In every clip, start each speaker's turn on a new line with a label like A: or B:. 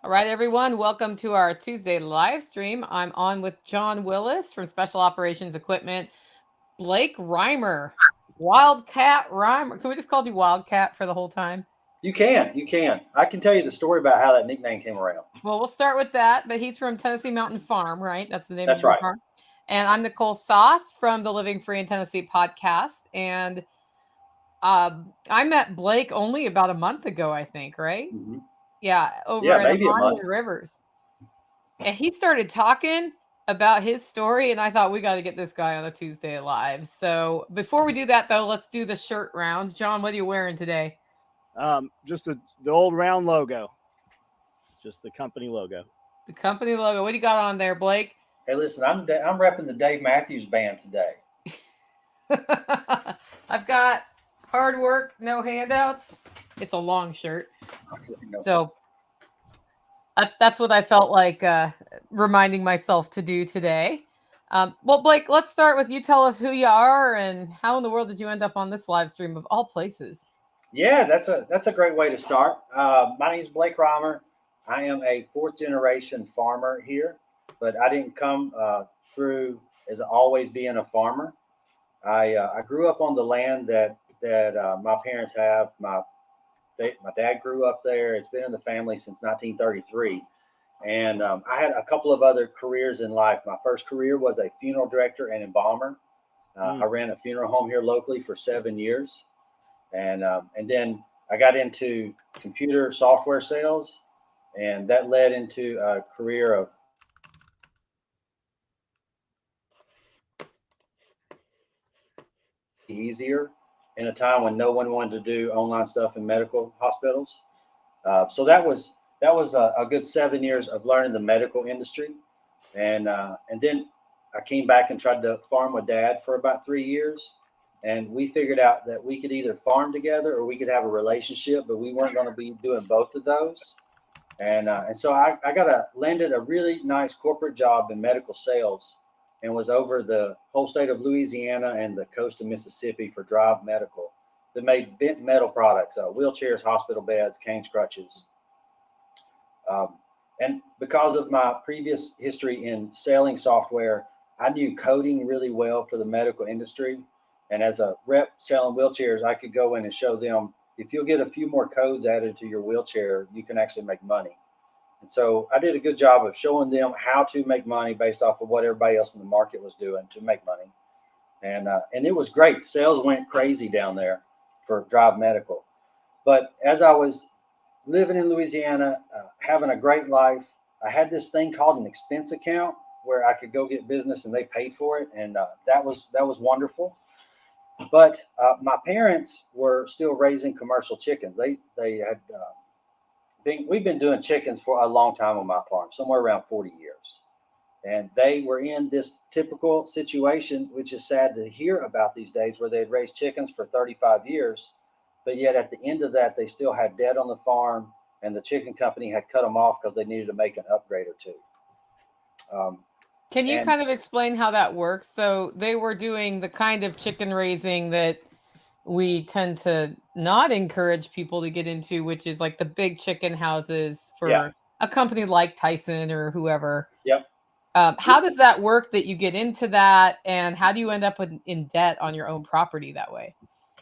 A: All right, everyone, welcome to our Tuesday live stream. I'm on with John Willis from Special Operations Equipment, Blake Rymer, Wildcat Rymer. Can we just call you Wildcat for the whole time?
B: You can. I can tell you the story about how that nickname came around.
A: Well, we'll start with that. But he's from Tennessee Mountain Farm, right? That's the name of
B: That's
A: your
B: right.
A: farm. And I'm Nicole Sauce from the Living Free in Tennessee podcast. And I met Blake only about a month ago, I think, right?
B: Hmm.
A: Yeah,
B: Yeah,
A: over at
B: maybe a month.
A: Amani Rivers. And he started talking about his story, and I thought we got to get this guy on a Tuesday live. So before we do that, though, let's do the shirt rounds. John, what are you wearing today?
C: Just the old round logo, just the company logo.
A: The company logo. What do you got on there, Blake?
B: Hey, listen, I'm repping the Dave Matthews Band today.
A: I've got hard work, no handouts. It's a long shirt.
B: You know,
A: So that's what I felt like reminding myself to do today. Well, Blake, let's start with you. Tell us who you are and how in the world did you end up on this live stream of all places?
B: yeah, that's a great way to start. My name is Blake Rymer. I am a fourth generation farmer here, but I didn't come through as always being a farmer. I grew up on the land that my parents have. My dad grew up there. It's been in the family since 1933. And I had a couple of other careers in life. My first career was a funeral director and embalmer. I
C: Mm.
B: ran a funeral home here locally for 7 years, and then I got into computer software sales, and that led into a career of easier in a time when no one wanted to do online stuff in medical hospitals. So that was a good 7 years of learning the medical industry, and then I came back and tried to farm with Dad for about 3 years, and we figured out that we could either farm together or we could have a relationship, but we weren't going to be doing both of those. And so I got landed a really nice corporate job in medical sales, and was over the whole state of Louisiana and the coast of Mississippi for Drive Medical that made bent metal products, wheelchairs, hospital beds, canes, crutches. Um, and because of my previous history in selling software, I knew coding really well for the medical industry. And as a rep selling wheelchairs, I could go in and show them if you'll get a few more codes added to your wheelchair, you can actually make money. And so I did a good job of showing them how to make money based off of what everybody else in the market was doing to make money. And it was great. Sales went crazy down there for Drive Medical. But as I was living in Louisiana, having a great life. I had this thing called an expense account where I could go get business and they paid for it, and that was wonderful. But my parents were still raising commercial chickens. They had we've been doing chickens for a long time on my farm, somewhere around 40 years, and they were in this typical situation, which is sad to hear about these days, where they had raised chickens for 35 years, but yet at the end of that, they still had debt on the farm, and the chicken company had cut them off because they needed to make an upgrade or two. Um,
A: Can you
B: and
A: kind of explain how that works? So they were doing the kind of chicken raising that we tend to not encourage people to get into, which is like the big chicken houses
B: yeah,
A: for a company like Tyson or whoever.
B: yep.
A: How does that work that you get into that? And how do you end up in debt on your own property that way?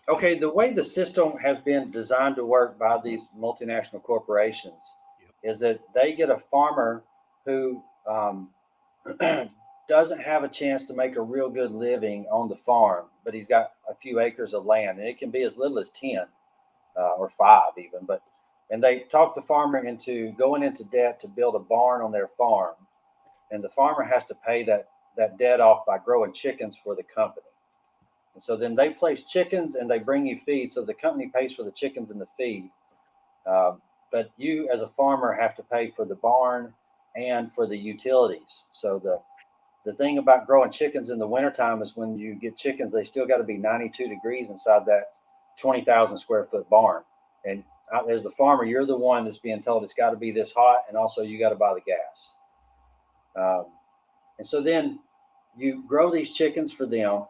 B: Okay, the way the system has been designed to work by these multinational corporations
C: Yep.
B: is that they get a farmer who doesn't have a chance to make a real good living on the farm, but he's got a few acres of land, and it can be as little as 10 or five even. And they talk the farmer into going into debt to build a barn on their farm, and the farmer has to pay that debt off by growing chickens for the company. And so then they place chickens and they bring you feed. So the company pays for the chickens and the feed. But you, as a farmer, have to pay for the barn and for the utilities. So the thing about growing chickens in the wintertime is when you get chickens, they still got to be 92 degrees inside that 20,000 square foot barn. And as the farmer, you're the one that's being told it's got to be this hot. And also, you got to buy the gas. Um, and so then you grow these chickens for them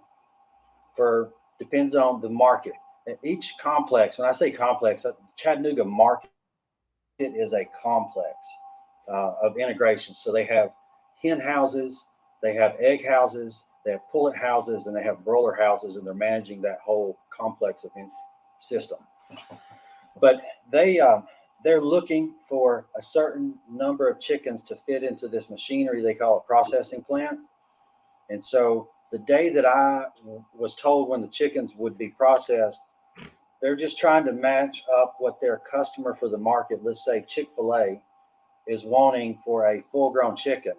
B: for depends on the market. Each complex, when I say complex, Chattanooga market is a complex. of integration. So they have hen houses, they have egg houses, they have pullet houses, and they have broiler houses, and they're managing that whole complex of system. But they're looking for a certain number of chickens to fit into this machinery they call a processing plant. And so the day that I was told when the chickens would be processed, they're just trying to match up what their customer for the market, let's say Chick-fil-A, is wanting for a full-grown chicken.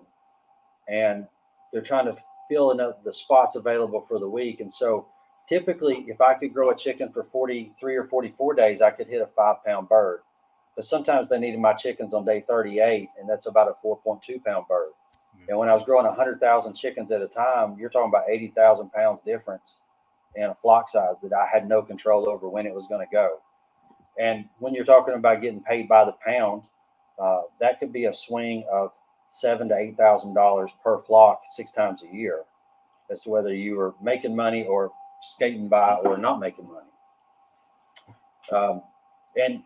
B: And they're trying to fill in the spots available for the week. And so typically, if I could grow a chicken for 43 or 44 days, I could hit a 5-pound bird. But sometimes they needed my chickens on day 38, and that's about a 4.2-pound bird. And when I was growing 100,000 chickens at a time, you're talking about 80,000 pounds difference in a flock size that I had no control over when it was going to go. And when you're talking about getting paid by the pound, that could be a swing of $7,000 to $8,000 per flock 6 times a year, as to whether you were making money or skating by or not making money. And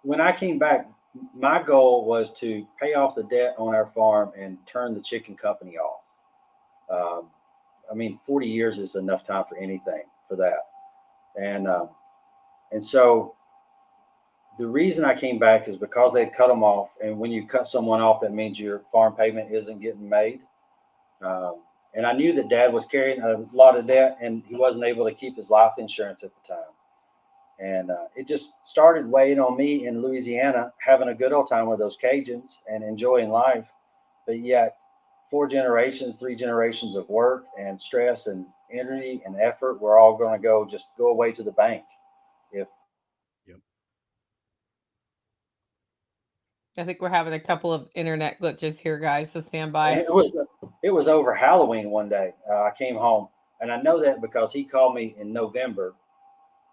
B: when I came back, my goal was to pay off the debt on our farm and turn the chicken company off. 40 years is enough time for anything for that. And so the reason I came back is because they'd cut them off. And when you cut someone off, that means your farm payment isn't getting made. And I knew that Dad was carrying a lot of debt, and he wasn't able to keep his life insurance at the time. And it just started weighing on me in Louisiana, having a good old time with those Cajuns and enjoying life. But yet 3 generations of work and stress and energy and effort were all going to go away to the bank.
A: I think we're having a couple of internet glitches here, guys, so stand by.
B: And it was over Halloween one day. I came home, and I know that because he called me in November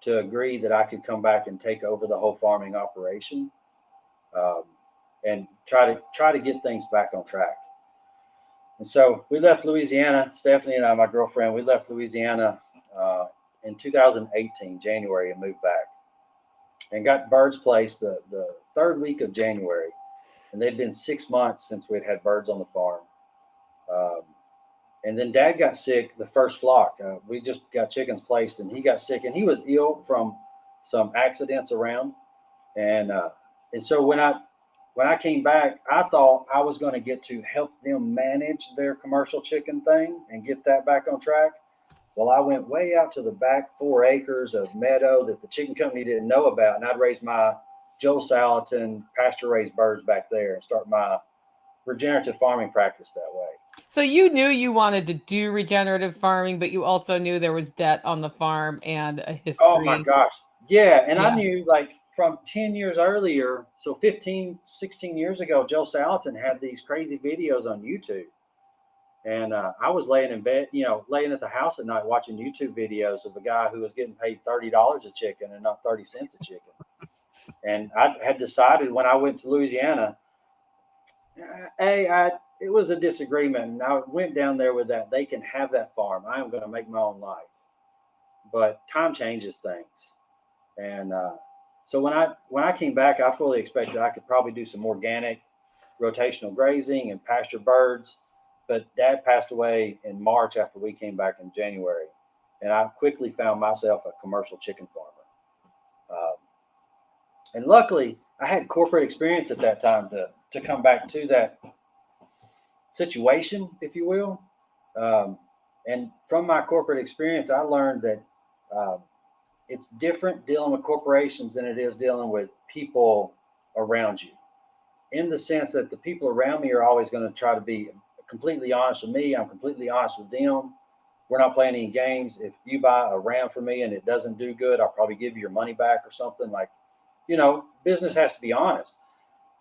B: to agree that I could come back and take over the whole farming operation, and try to get things back on track. And so we left Louisiana. Stephanie and I, my girlfriend, we left Louisiana in 2018, January, and moved back. And got birds placed the 3rd week of January. And they'd been 6 months since we'd had birds on the farm. And then Dad got sick the first flock. We just got chickens placed, and he got sick, and he was ill from some accidents around. And so when I came back, I thought I was going to get to help them manage their commercial chicken thing and get that back on track. Well, I went way out to the back 4 acres of meadow that the chicken company didn't know about, and I'd raise my Joel Salatin pasture-raised birds back there and start my regenerative farming practice that way.
A: So you knew you wanted to do regenerative farming, but you also knew there was debt on the farm and a history.
B: Oh my gosh. Yeah. And I knew, like, from 10 years earlier, so 15, 16 years ago, Joe Salatin had these crazy videos on YouTube. And I was laying in bed, laying at the house at night watching YouTube videos of a guy who was getting paid $30 a chicken and not 30 cents a chicken. And I had decided when I went to Louisiana, it was a disagreement. And I went down there with that. They can have that farm. I am going to make my own life. But time changes things. And so when I came back, I fully expected I could probably do some organic rotational grazing and pasture birds. But Dad passed away in March after we came back in January. And I quickly found myself a commercial chicken farmer. And luckily, I had corporate experience at that time to come back to that situation, if you will. And from my corporate experience, I learned that it's different dealing with corporations than it is dealing with people around you, in the sense that the people around me are always going to try to be completely honest with me. I'm completely honest with them. We're not playing any games. If you buy a ram from me and it doesn't do good, I'll probably give you your money back or something. Like, business has to be honest,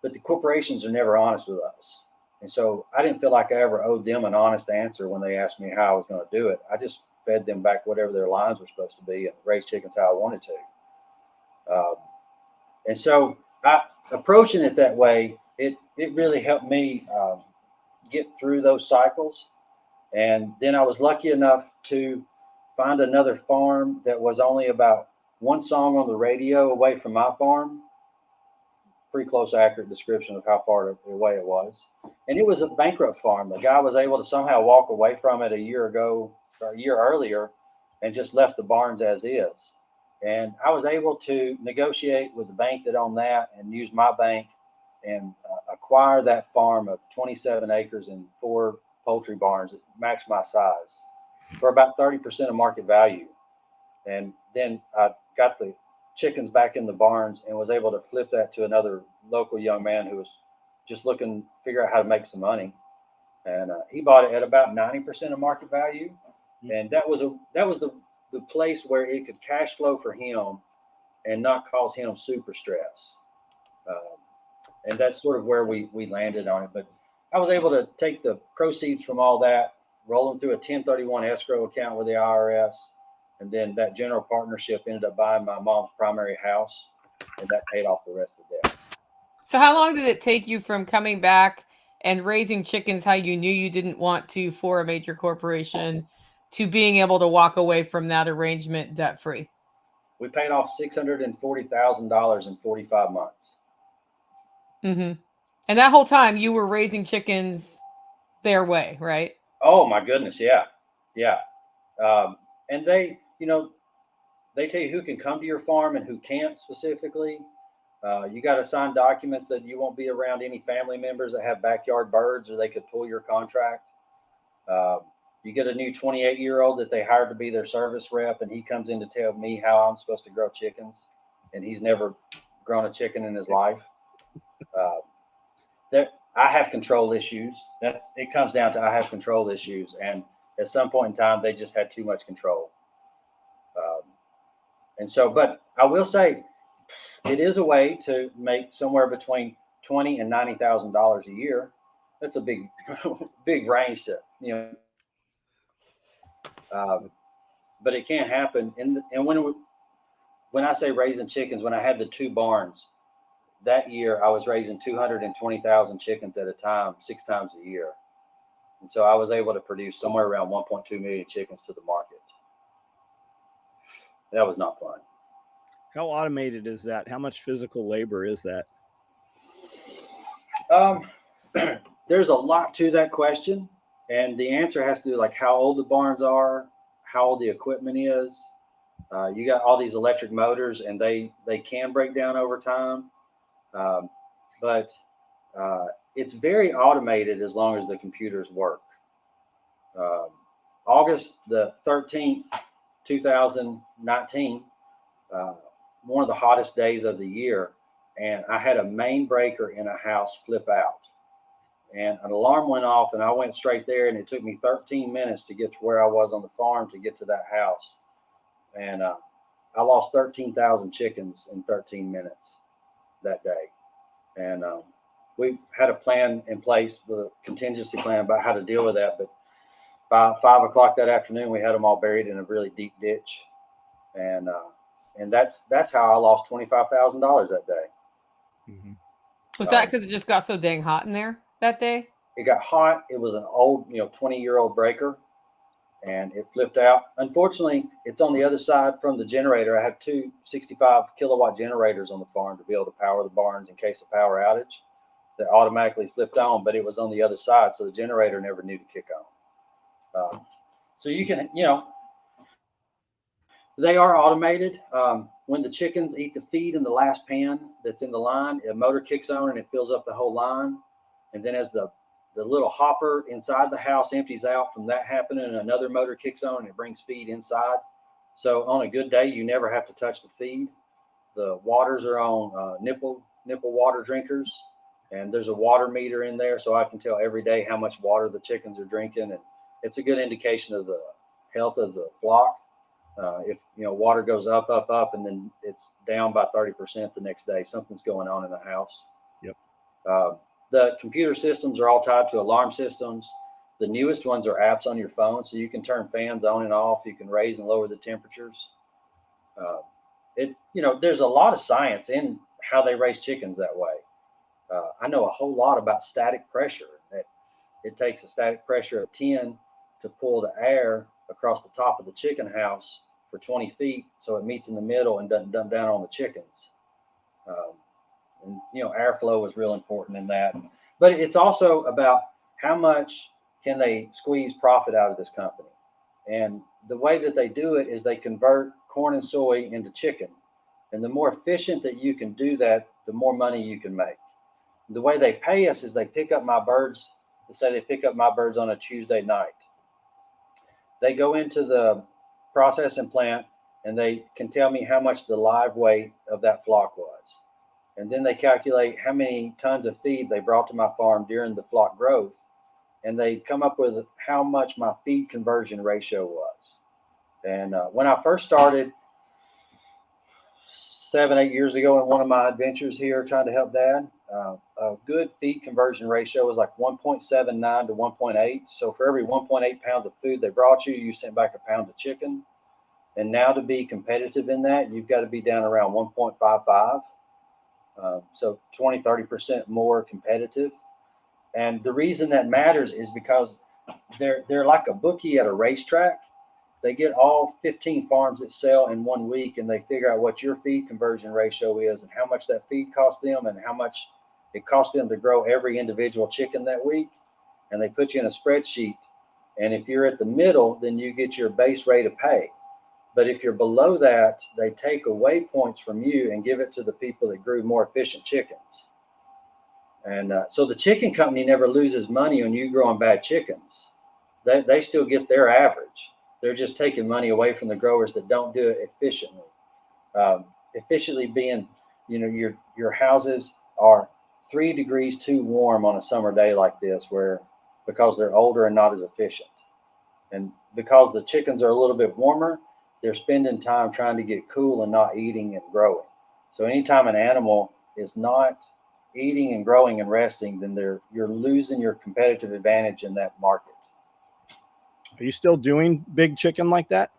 B: but the corporations are never honest with us. And so I didn't feel like I ever owed them an honest answer when they asked me how I was going to do it. I just fed them back whatever their lines were supposed to be and raised chickens how I wanted to. And so approaching it that way, it really helped me get through those cycles. And then I was lucky enough to find another farm that was only about one song on the radio away from my farm, pretty close, accurate description of how far away it was. And it was a bankrupt farm. The guy was able to somehow walk away from it a year ago, or a year earlier, and just left the barns as is. And I was able to negotiate with the bank that owned that and use my bank and acquire that farm of 27 acres and 4 poultry barns that matched my size for about 30% of market value. And then I got the chickens back in the barns and was able to flip that to another local young man who was just looking to figure out how to make some money. And he bought it at about 90% of market value. And that was the place where it could cash flow for him and not cause him super stress. And that's sort of where we landed on it. But I was able to take the proceeds from all that, roll them through a 1031 escrow account with the IRS. And then that general partnership ended up buying my mom's primary house, and that paid off the rest of the debt.
A: So how long did it take you from coming back and raising chickens how you knew you didn't want to for a major corporation to being able to walk away from that arrangement debt-free?
B: We paid off $640,000 in 45 months.
A: Mm-hmm. And that whole time you were raising chickens their way, right?
B: Oh my goodness. Yeah. Yeah. And they tell you who can come to your farm and who can't specifically. You got to sign documents that you won't be around any family members that have backyard birds or they could pull your contract. You get a new 28-year-old that they hired to be their service rep, and he comes in to tell me how I'm supposed to grow chickens, and he's never grown a chicken in his life. I have control issues. It comes down to I have control issues, and at some point in time, they just had too much control. And so, but I will say, it is a way to make somewhere between $20,000 and $90,000 a year. That's a big, big range to but it can't happen. And when I say raising chickens, when I had the 2 barns, that year I was raising 220,000 chickens at a time, 6 times a year. And so I was able to produce somewhere around 1.2 million chickens to the market. That was not fun.
C: How automated is that? How much physical labor is that?
B: There's a lot to that question. And the answer has to do like how old the barns are, how old the equipment is. You got all these electric motors, and they can break down over time. But it's very automated as long as the computers work. August the 13th, 2019, one of the hottest days of the year, and I had a main breaker in a house flip out. And an alarm went off, and I went straight there, and it took me 13 minutes to get to where I was on the farm to get to that house. And I lost 13,000 chickens in 13 minutes that day. And we had a plan in place, with a contingency plan about how to deal with that. But by 5 o'clock that afternoon, we had them all buried in a really deep ditch. And that's how I lost $25,000 that day.
C: Mm-hmm.
A: Was that because it just got so dang hot in there that day?
B: It got hot. It was an old, 20-year-old breaker, and it flipped out. Unfortunately, it's on the other side from the generator. I have 2 65 kilowatt generators on the farm to be able to power the barns in case of power outage that automatically flipped on, but it was on the other side, so the generator never knew to kick on. So you can, they are automated. When the chickens eat the feed in the last pan that's in the line, a motor kicks on and it fills up the whole line. And then as the little hopper inside the house empties out from that happening, another motor kicks on and it brings feed inside. So on a good day, you never have to touch the feed. The waters are on nipple water drinkers, and there's a water meter in there, so I can tell every day how much water the chickens are drinking, and it's a good indication of the health of the flock. If water goes up, and then it's down by 30% the next day, something's going on in the house.
C: Yep.
B: The computer systems are all tied to alarm systems. The newest ones are apps on your phone, so you can turn fans on and off. You can raise and lower the temperatures. There's a lot of science in how they raise chickens that way. I know a whole lot about static pressure. That it takes a static pressure of 10 to pull the air across the top of the chicken house for 20 feet, so it meets in the middle and doesn't dump down on the chickens. And, airflow is real important in that. But it's also about how much can they squeeze profit out of this company. And the way that they do it is they convert corn and soy into chicken. And the more efficient that you can do that, the more money you can make. The way they pay us is they pick up my birds. Let's say they pick up my birds on a Tuesday night. They go into the processing plant and they can tell me how much the live weight of that flock was. And then they calculate how many tons of feed they brought to my farm during the flock growth. And they come up with how much my feed conversion ratio was. And when I first started 7-8 years ago in one of my adventures here trying to help Dad, a good feed conversion ratio was like 1.79 to 1.8. So for every 1.8 pounds of food they brought you, you sent back a pound of chicken. And now to be competitive in that, you've got to be down around 1.55. So 20-30% more competitive. And the reason that matters is because they're like a bookie at a racetrack. They get all 15 farms that sell in 1 week, and they figure out what your feed conversion ratio is and how much that feed costs them and how much it costs them to grow every individual chicken that week. And they put you in a spreadsheet. And if you're at the middle, then you get your base rate of pay. But if you're below that, they take away points from you and give it to the people that grew more efficient chickens. And so the chicken company never loses money on you growing bad chickens. They still get their average. They're just taking money away from the growers that don't do it efficiently. Efficiently being, your houses are 3 degrees too warm on a summer day like this, because they're older and not as efficient. And because the chickens are a little bit warmer, they're spending time trying to get cool and not eating and growing. So anytime an animal is not eating and growing and resting, then you're losing your competitive advantage in that market.
C: Are you still doing big chicken like that?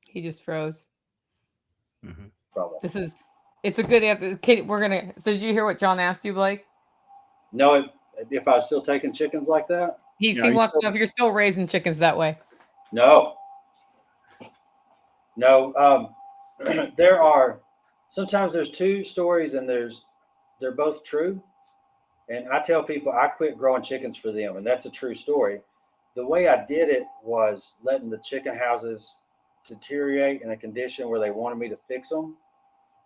A: He just froze.
B: Mm-hmm.
A: It's a good answer. Katie, so did you hear what John asked you, Blake?
B: No, if I was still taking chickens like that?
A: He wants to know if you're still raising chickens that way.
B: No. Sometimes there's two stories and they're both true. And I tell people I quit growing chickens for them, and that's a true story. The way I did it was letting the chicken houses deteriorate in a condition where they wanted me to fix them.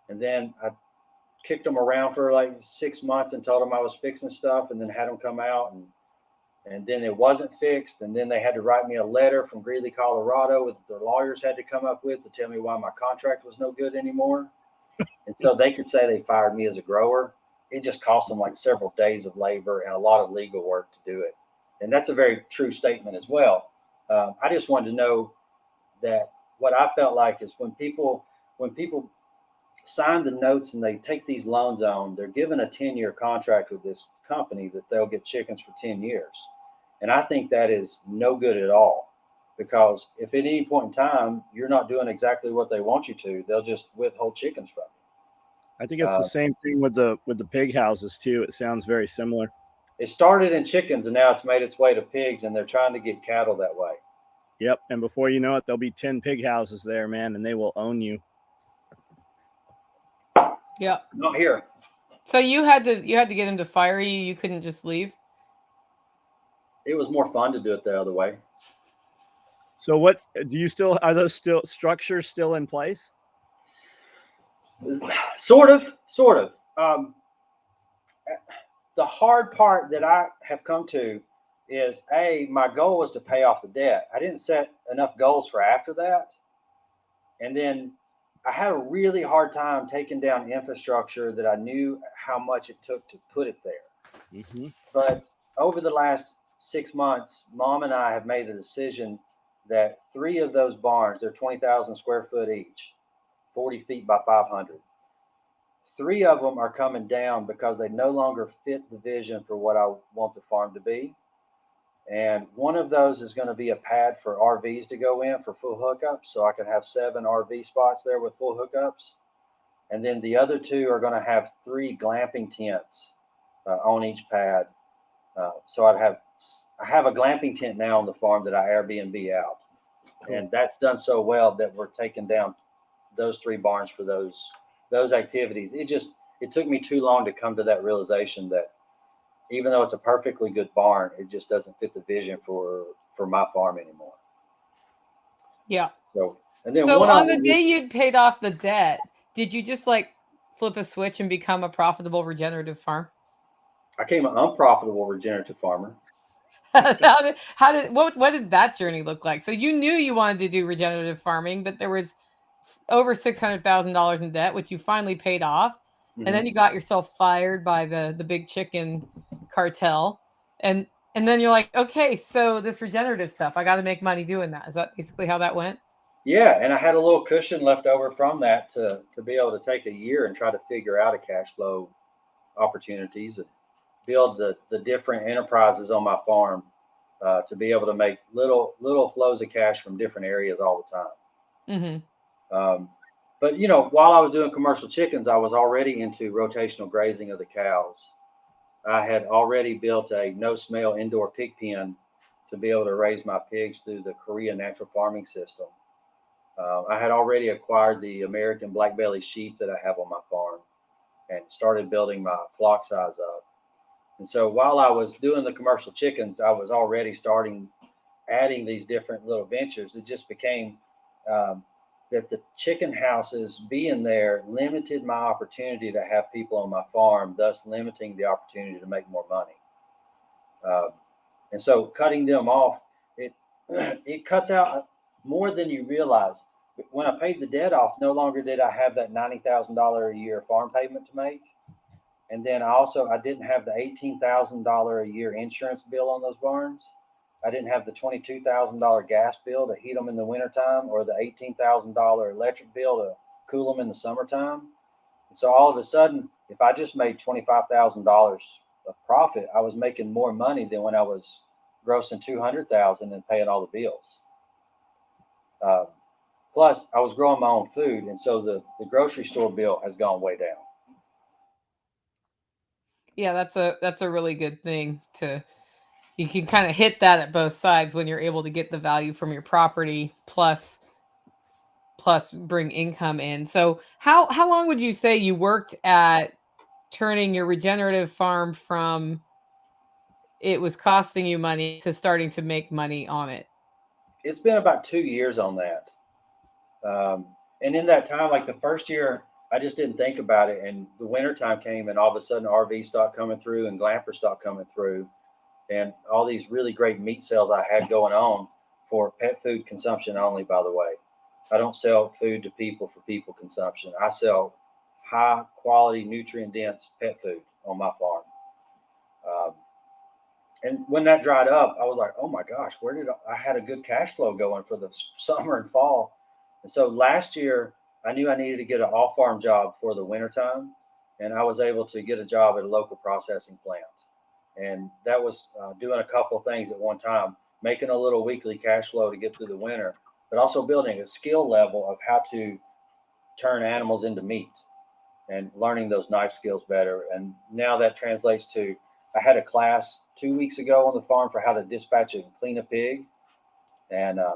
B: And then I kicked them around for like 6 months and told them I was fixing stuff, and then had them come out and then it wasn't fixed. And then they had to write me a letter from Greeley, Colorado, that their lawyers had to come up with to tell me why my contract was no good anymore. And so they could say they fired me as a grower. It just cost them like several days of labor and a lot of legal work to do it. And that's a very true statement as well. I just wanted to know that what I felt like is when people sign the notes and they take these loans on, they're given a 10-year contract with this company that they'll get chickens for 10 years. And I think that is no good at all, because if at any point in time you're not doing exactly what they want you to, they'll just withhold chickens from you.
C: I think it's the same thing with the pig houses too. It sounds very similar.
B: It started in chickens and now it's made its way to pigs, and they're trying to get cattle that way.
C: Yep. And before you know it, there'll be 10 pig houses there, man, and they will own you.
A: Yeah.
B: Not here.
A: So you had to get him to fire you. You couldn't just leave.
B: It was more fun to do it the other way.
C: So what do you still, are those structures still in place?
B: Sort of. The hard part that I have come to is, my goal was to pay off the debt. I didn't set enough goals for after that. And then I had a really hard time taking down infrastructure that I knew how much it took to put it there.
C: Mm-hmm.
B: But over the last 6 months, Mom and I have made the decision that 3 of those barns, they're 20,000 square foot each, 40 feet by 500. 3 of them are coming down because they no longer fit the vision for what I want the farm to be. And one of those is going to be a pad for RVs to go in for full hookups. So I can have 7 RV spots there with full hookups. And then the other 2 are going to have 3 glamping tents on each pad. So I have a glamping tent now on the farm that I Airbnb out. Cool. And that's done so well that we're taking down those 3 barns for those those activities. It took me too long to come to that realization that even though it's a perfectly good barn, it just doesn't fit the vision for my farm anymore.
A: Yeah.
B: So, and then
A: So
B: one
A: on
B: of
A: the day you'd paid off the debt, did you just like flip a switch and become a profitable regenerative farm?
B: I became an unprofitable regenerative farmer.
A: What did that journey look like? So you knew you wanted to do regenerative farming, but there was over $600,000 in debt, which you finally paid off. And then you got yourself fired by the big chicken cartel. And then you're like, okay, so this regenerative stuff, I got to make money doing that. Is that basically how that went?
B: Yeah, and I had a little cushion left over from that to be able to take a year and try to figure out a cash flow opportunities and build the different enterprises on my farm to be able to make little flows of cash from different areas all the time. But while I was doing commercial chickens, I was already into rotational grazing of the cows. I had already built a no-smell indoor pig pen to be able to raise my pigs through the Korea natural farming system. I had already acquired the American black belly sheep that I have on my farm and started building my flock size up. And so while I was doing the commercial chickens, I was already adding these different little ventures. It just became that the chicken houses being there limited my opportunity to have people on my farm, thus limiting the opportunity to make more money. And so cutting them off, it cuts out more than you realize. When I paid the debt off, no longer did I have that $90,000 a year farm payment to make. And then I didn't have the $18,000 a year insurance bill on those barns. I didn't have the $22,000 gas bill to heat them in the wintertime or the $18,000 electric bill to cool them in the summertime. And so all of a sudden, if I just made $25,000 of profit, I was making more money than when I was grossing $200,000 and paying all the bills. Plus, I was growing my own food, and so the grocery store bill has gone way down.
A: Yeah, that's a really good thing you can kind of hit that at both sides when you're able to get the value from your property plus bring income in. So how long would you say you worked at turning your regenerative farm from it was costing you money to starting to make money on it?
B: It's been about 2 years on that. And in that time, like the first year, I just didn't think about it. And the wintertime came and all of a sudden RV stopped coming through and Glamper stopped coming through. And all these really great meat sales I had going on for pet food consumption only, by the way. I don't sell food to people for people consumption. I sell high quality, nutrient dense pet food on my farm. And when that dried up, I was like, oh my gosh, I had a good cash flow going for the summer and fall. And so last year, I knew I needed to get an off-farm job for the wintertime. And I was able to get a job at a local processing plant. And that was doing a couple things at one time, making a little weekly cash flow to get through the winter, but also building a skill level of how to turn animals into meat and learning those knife skills better. And now that translates to, I had a class 2 weeks ago on the farm for how to dispatch and clean a pig. And I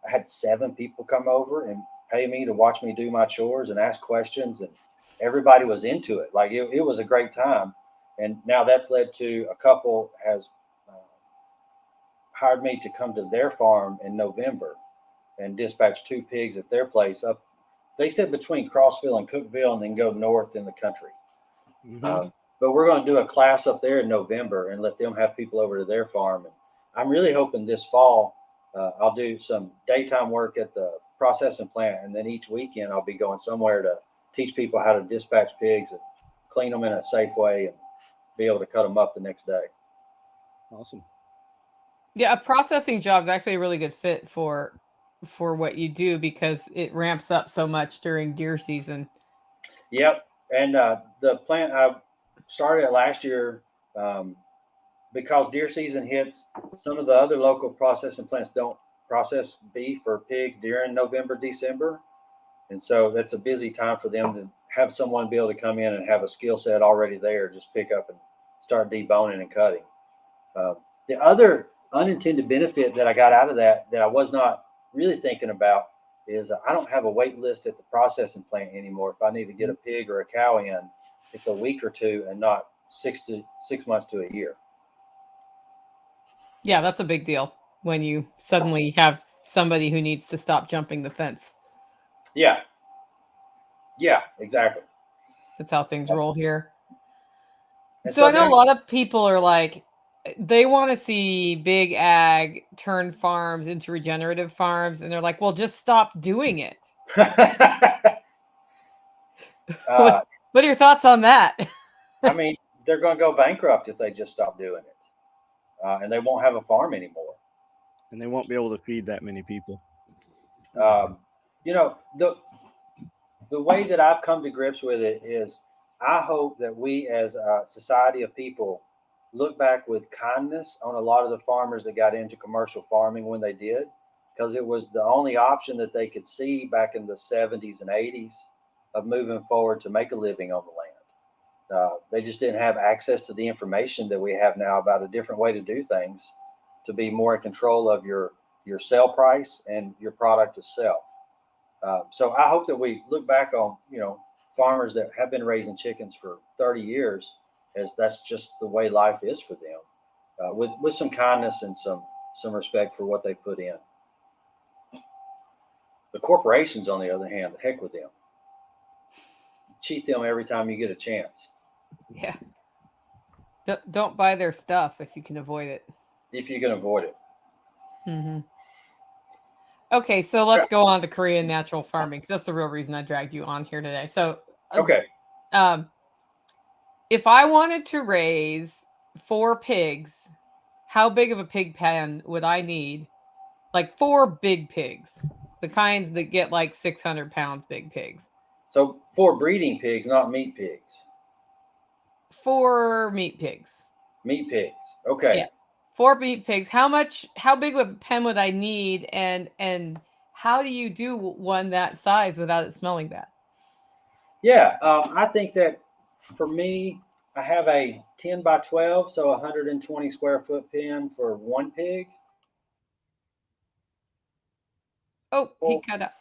B: had 7 people come over and pay me to watch me do my chores and ask questions. And everybody was into it. Like it was a great time. And now that's led to a couple has hired me to come to their farm in November and dispatch 2 pigs at their place up. They said between Crossville and Cookville and then go north in the country. But we're going to do a class up there in November and let them have people over to their farm. And I'm really hoping this fall I'll do some daytime work at the processing plant. And then each weekend I'll be going somewhere to teach people how to dispatch pigs and clean them in a safe way and be able to cut them up the next day.
C: Awesome.
A: Yeah, a processing job is actually a really good fit for what you do because it ramps up so much during deer season.
B: Yep. And the plant I started at last year because deer season hits, some of the other local processing plants don't process beef or pigs during November, December. And so that's a busy time for them to have someone be able to come in and have a skill set already there, just pick up and start deboning and cutting. The other unintended benefit that I got out of that I was not really thinking about is I don't have a wait list at the processing plant anymore. If I need to get a pig or a cow in, it's a week or two and not 6 months to a year.
A: Yeah, that's a big deal when you suddenly have somebody who needs to stop jumping the fence.
B: Yeah. Yeah, exactly.
A: That's how things roll here.
B: And
A: So I know a
B: then,
A: lot of people are like, they want to see big ag turn farms into regenerative farms, and they're like, well, just stop doing it. What are your thoughts on that?
B: I mean, they're going to go bankrupt if they just stop doing it, and they won't have a farm anymore.
C: And they won't be able to feed that many people.
B: You know, the way that I've come to grips with it is I hope that we as a society of people look back with kindness on a lot of the farmers that got into commercial farming when they did, because it was the only option that they could see back in the 70s and 80s of moving forward to make a living on the land. They just didn't have access to the information that we have now about a different way to do things, to be more in control of your sell price and your product itself. So I hope that we look back on, farmers that have been raising chickens for 30 years, as that's just the way life is for them, with some kindness and some respect for what they put in. The corporations, on the other hand, the heck with them. Cheat them every time you get a chance.
A: Yeah. Don't buy their stuff if you can avoid it.
B: If you can avoid it.
A: Mm-hmm. Okay, so let's go on to Korean natural farming, because that's the real reason I dragged you on here today. So,
B: okay.
A: If I wanted to raise 4 pigs, how big of a pig pen would I need? Like 4 big pigs, the kinds that get like 600 pounds big pigs.
B: So 4 breeding pigs, not meat pigs.
A: 4 meat pigs.
B: Meat pigs. Okay.
A: Yeah. 4 meat pigs. How big of a pen would I need, and how do you do one that size without it smelling bad?
B: Yeah, I think that for me, I have a 10 by 12, so 120 square foot pen for 1 pig.
A: Oh, he cut up.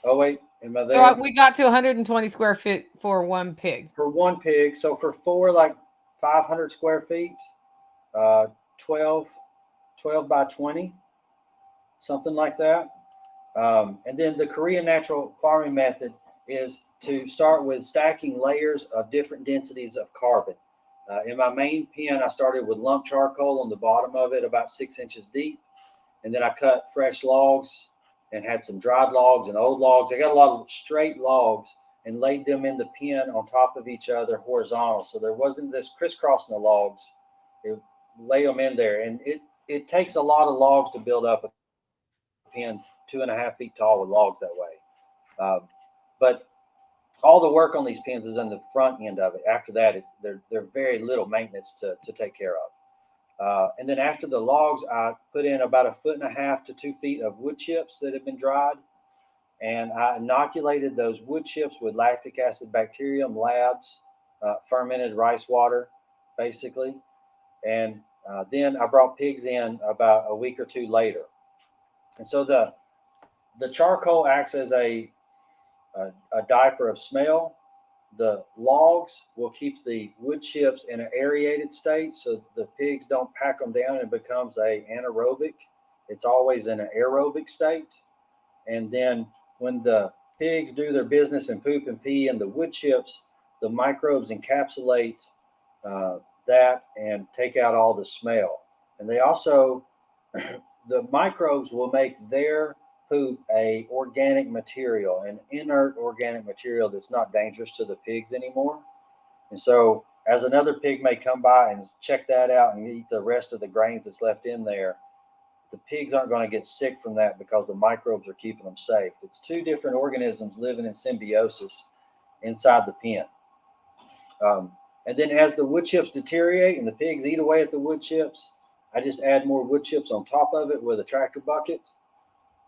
B: Oh, wait, am I there?
A: So we got to 120 square feet for 1 pig.
B: For 1 pig. So for 4, like 500 square feet, 12 by 20, something like that. And then the Korean natural farming method is to start with stacking layers of different densities of carbon. In my main pen, I started with lump charcoal on the bottom of it, about 6 inches deep. And then I cut fresh logs and had some dried logs and old logs. I got a lot of straight logs and laid them in the pen on top of each other horizontal. So there wasn't this crisscrossing the logs. It lay them in there. And it takes a lot of logs to build up a pen 2.5 feet tall with logs that way. But all the work on these pens is on the front end of it. After that, they're very little maintenance to take care of. And then after the logs, I put in about 1.5 to 2 feet of wood chips that have been dried. And I inoculated those wood chips with lactic acid bacterium labs, fermented rice water, basically. And then I brought pigs in about a week or 2 later. And so the charcoal acts as a diaper of smell. The logs will keep the wood chips in an aerated state, so the pigs don't pack them down and becomes anaerobic. It's always in an aerobic state. And then when the pigs do their business and poop and pee in the wood chips, the microbes encapsulate that and take out all the smell. And they also, the microbes will make their poop a organic material, an inert organic material that's not dangerous to the pigs anymore. And so as another pig may come by and check that out and eat the rest of the grains that's left in there, the pigs aren't going to get sick from that because the microbes are keeping them safe. It's 2 different organisms living in symbiosis inside the pen. And then as the wood chips deteriorate and the pigs eat away at the wood chips, I just add more wood chips on top of it with a tractor bucket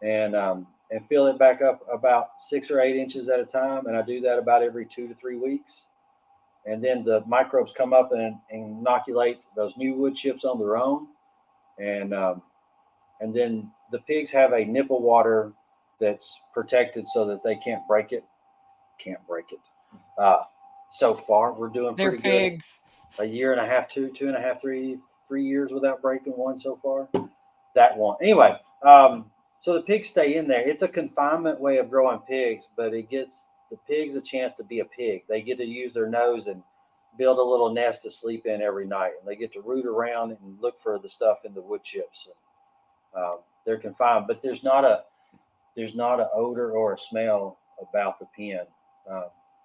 B: and fill it back up about 6 or 8 inches at a time. And I do that about every 2 to 3 weeks. And then the microbes come up and inoculate those new wood chips on their own. And then the pigs have a nipple water that's protected so that they can't break it. So far, we're doing
A: They're
B: pretty good.
A: pigs.
B: A year and a half, 2.5, 3 years without breaking one so far. That one. Anyway, so the pigs stay in there. It's a confinement way of growing pigs, but it gives the pigs a chance to be a pig. They get to use their nose and build a little nest to sleep in every night, and they get to root around and look for the stuff in the wood chips. They're confined, but there's not an odor or a smell about the pen.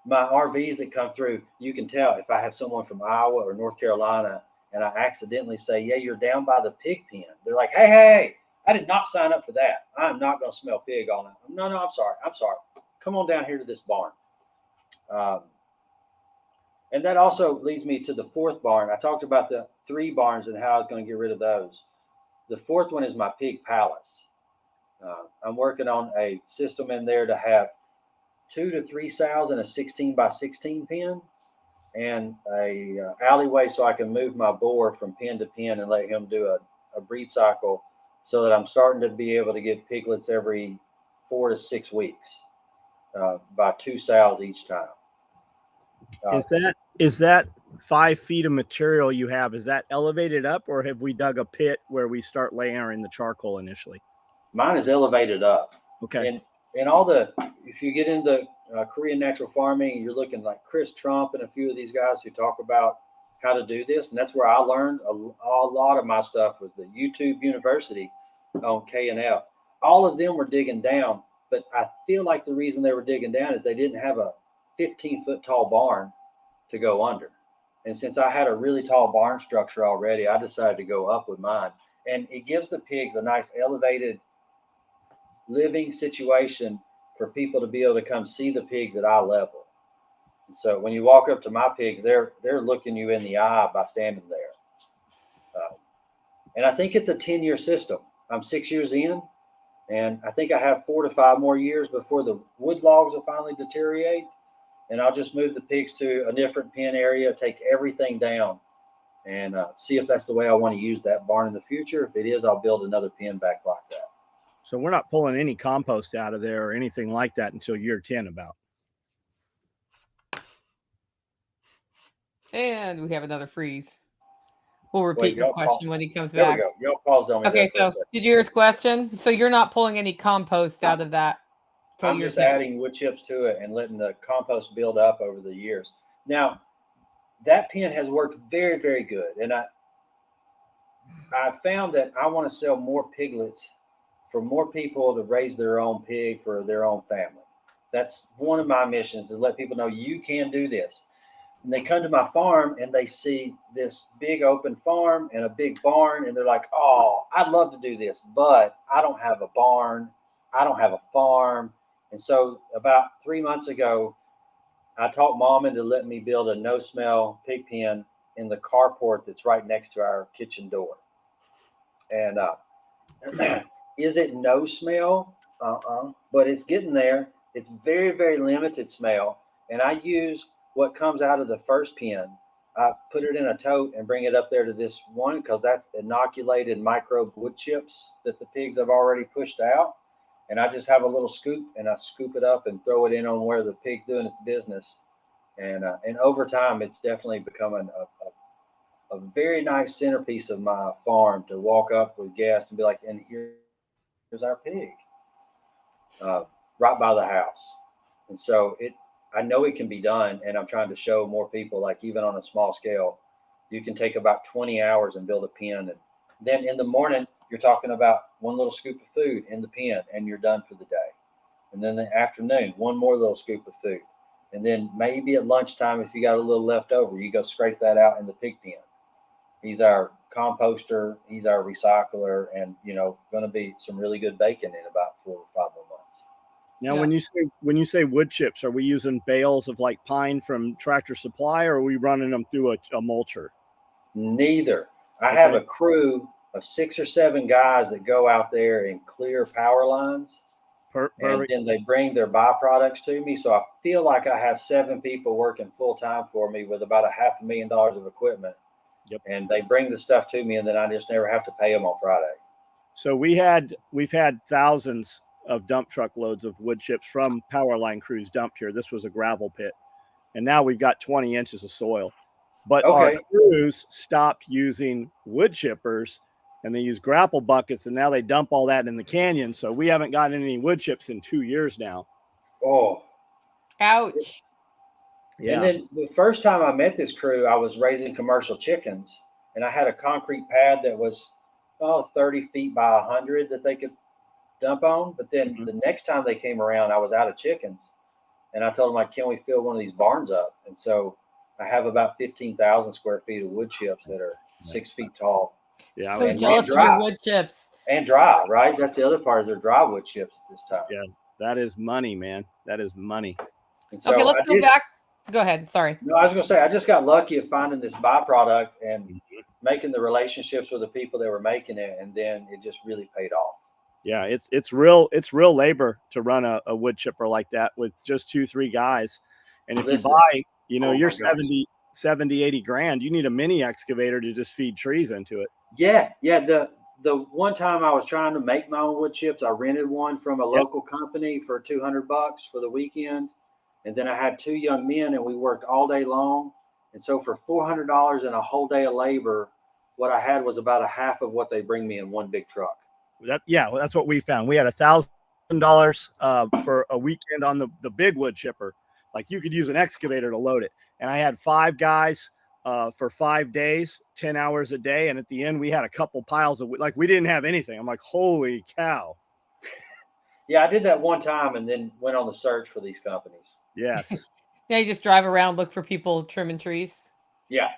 B: My RVs that come through, you can tell if I have someone from Iowa or North Carolina and I accidentally say, yeah, you're down by the pig pen. They're like, hey, I did not sign up for that. I'm not going to smell pig all night. No, I'm sorry. Come on down here to this barn. And that also leads me to the fourth barn. I talked about the 3 barns and how I was going to get rid of those. The fourth one is my pig palace. I'm working on a system in there to have 2 to 3 sows in a 16 by 16 pen, and a alleyway so I can move my boar from pen to pen and let him do a breed cycle, so that I'm starting to be able to get piglets every 4 to 6 weeks by 2 sows each time.
C: Is that 5 feet of material you have? Is that elevated up, or have we dug a pit where we start layering the charcoal initially?
B: Mine is elevated up.
C: Okay.
B: And all if you get into Korean natural farming, you're looking like Chris Trump and a few of these guys who talk about how to do this. And that's where I learned a lot of my stuff was the YouTube University on KNF. All of them were digging down, but I feel like the reason they were digging down is they didn't have a 15-foot tall barn to go under. And since I had a really tall barn structure already, I decided to go up with mine. And it gives the pigs a nice elevated living situation for people to be able to come see the pigs at eye level. And so when you walk up to my pigs, they're looking you in the eye by standing there. And I think it's a 10-year system. I'm 6 years in, and I think I have 4 to 5 more years before the wood logs will finally deteriorate. And I'll just move the pigs to a different pen area, take everything down, and see if that's the way I want to use that barn in the future. If it is, I'll build another pen back like that.
C: So we're not pulling any compost out of there or anything like that until year 10 about.
A: And we have another freeze. We'll repeat your question when he comes
B: There
A: back.
B: we go. Y'all paused on me.
A: Okay, so did you hear his question? So you're not pulling any compost out of that?
B: I'm just adding wood chips to it and letting the compost build up over the years. Now, that pen has worked very, very good. And I found that I want to sell more piglets for more people to raise their own pig for their own family. That's one of my missions, to let people know you can do this. And they come to my farm and they see this big open farm and a big barn, and they're like, oh, I'd love to do this, but I don't have a barn. I don't have a farm. And so about 3 months ago, I talked Mom into letting me build a no-smell pig pen in the carport that's right next to our kitchen door. And is it no smell? But it's getting there. It's very, very limited smell. And I use what comes out of the first pen. I put it in a tote and bring it up there to this one, because that's inoculated microbe wood chips that the pigs have already pushed out. And I just have a little scoop, and I scoop it up and throw it in on where the pig's doing its business. And over time, it's definitely becoming a very nice centerpiece of my farm to walk up with guests and be like, and here's our pig, right by the house. And so I know it can be done, and I'm trying to show more people, like even on a small scale, you can take about 20 hours and build a pen. And then in the morning, you're talking about one little scoop of food in the pen, and you're done for the day. And then the afternoon, one more little scoop of food. And then maybe at lunchtime, if you got a little left over, you go scrape that out in the pig pen. He's our composter, he's our recycler, and going to be some really good bacon in about 4 or 5 more months.
C: Now, when you say wood chips, are we using bales of like pine from Tractor Supply, or are we running them through a mulcher?
B: Neither. I have a crew of 6 or 7 guys that go out there and clear power lines. And then they bring their byproducts to me. So I feel like I have 7 people working full time for me with about $500,000 of equipment.
C: Yep.
B: And they bring the stuff to me, and then I just never have to pay them on Friday.
C: So we've had thousands of dump truck loads of wood chips from power line crews dumped here. This was a gravel pit. And now we've got 20 inches of soil. But our crews stopped using wood chippers and they use grapple buckets, and now they dump all that in the canyon. So we haven't gotten any wood chips in 2 years now.
B: Oh,
A: ouch.
C: Yeah.
B: And then the first time I met this crew, I was raising commercial chickens, and I had a concrete pad that was 30 feet by 100 that they could dump on. But then the next time they came around, I was out of chickens, and I told them, like, can we fill one of these barns up? And so I have about 15,000 square feet of wood chips that are 6 feet tall.
C: Yeah,
A: so jealous of your wood chips.
B: And dry, right? That's the other part, is they're dry wood chips at this time.
C: Yeah, that is money, man. That is money.
B: So
A: okay, let's go back. Go ahead. Sorry.
B: No, I was going to say, I just got lucky at finding this byproduct and making the relationships with the people that were making it, and then it just really paid off.
C: Yeah, it's real labor to run a wood chipper like that with just 2-3 guys. And if you buy, you're 70, 80 grand, you need a mini excavator to just feed trees into it.
B: Yeah. The one time I was trying to make my own wood chips, I rented one from a local company for $200 for the weekend. And then I had 2 young men, and we worked all day long. And so for $400 and a whole day of labor, what I had was about a half of what they bring me in one big truck.
C: That's what we found. We had $1,000 for a weekend on the big wood chipper. Like, you could use an excavator to load it. And I had 5 guys for 5 days, 10 hours a day. And at the end, we had a couple piles of, like, we didn't have anything. I'm like, holy cow.
B: Yeah, I did that one time and then went on the search for these companies.
C: Yes.
A: Yeah, you just drive around, look for people trimming trees.
B: Yeah.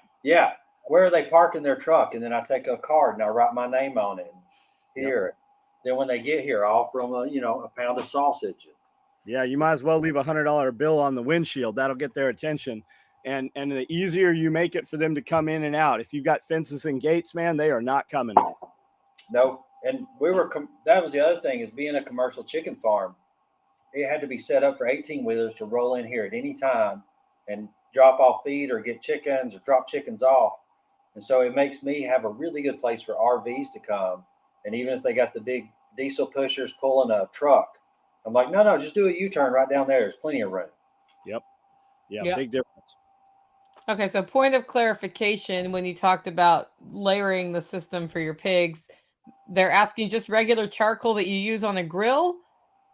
B: Where are they parking their truck? And then I take a card and I write my name on it. Here. Then when they get here, I offer them a pound of sausage.
C: Yeah, you might as well leave $100 bill on the windshield. That'll get their attention. And the easier you make it for them to come in and out. If you've got fences and gates, man, they are not coming.
B: No. And that was the other thing, is being a commercial chicken farm. It had to be set up for 18-wheelers to roll in here at any time and drop off feed or get chickens or drop chickens off. And so it makes me have a really good place for RVs to come. And even if they got the big diesel pushers pulling a truck, I'm like, no, just do a U-turn right down there. There's plenty of room.
C: Yep. Yeah, big difference.
A: Okay, so point of clarification, when you talked about layering the system for your pigs, they're asking just regular charcoal that you use on a grill?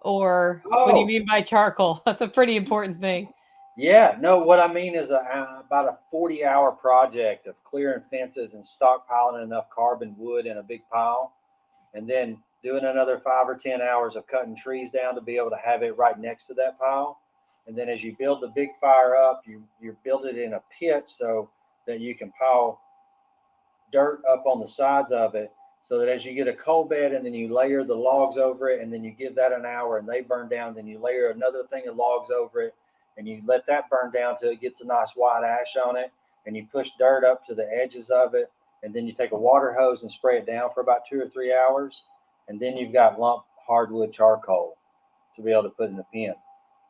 A: Or what do you mean by charcoal? That's a pretty important thing.
B: Yeah, no, what I mean is about a 40-hour project of clearing fences and stockpiling enough carbon wood in a big pile, and then doing another 5 or 10 hours of cutting trees down to be able to have it right next to that pile. And then as you build the big fire up, you build it in a pit so that you can pile dirt up on the sides of it, so that as you get a coal bed and then you layer the logs over it, and then you give that an hour and they burn down, then you layer another thing of logs over it and you let that burn down till it gets a nice white ash on it, and you push dirt up to the edges of it, and then you take a water hose and spray it down for about 2 or 3 hours, and then you've got lump hardwood charcoal to be able to put in the pen.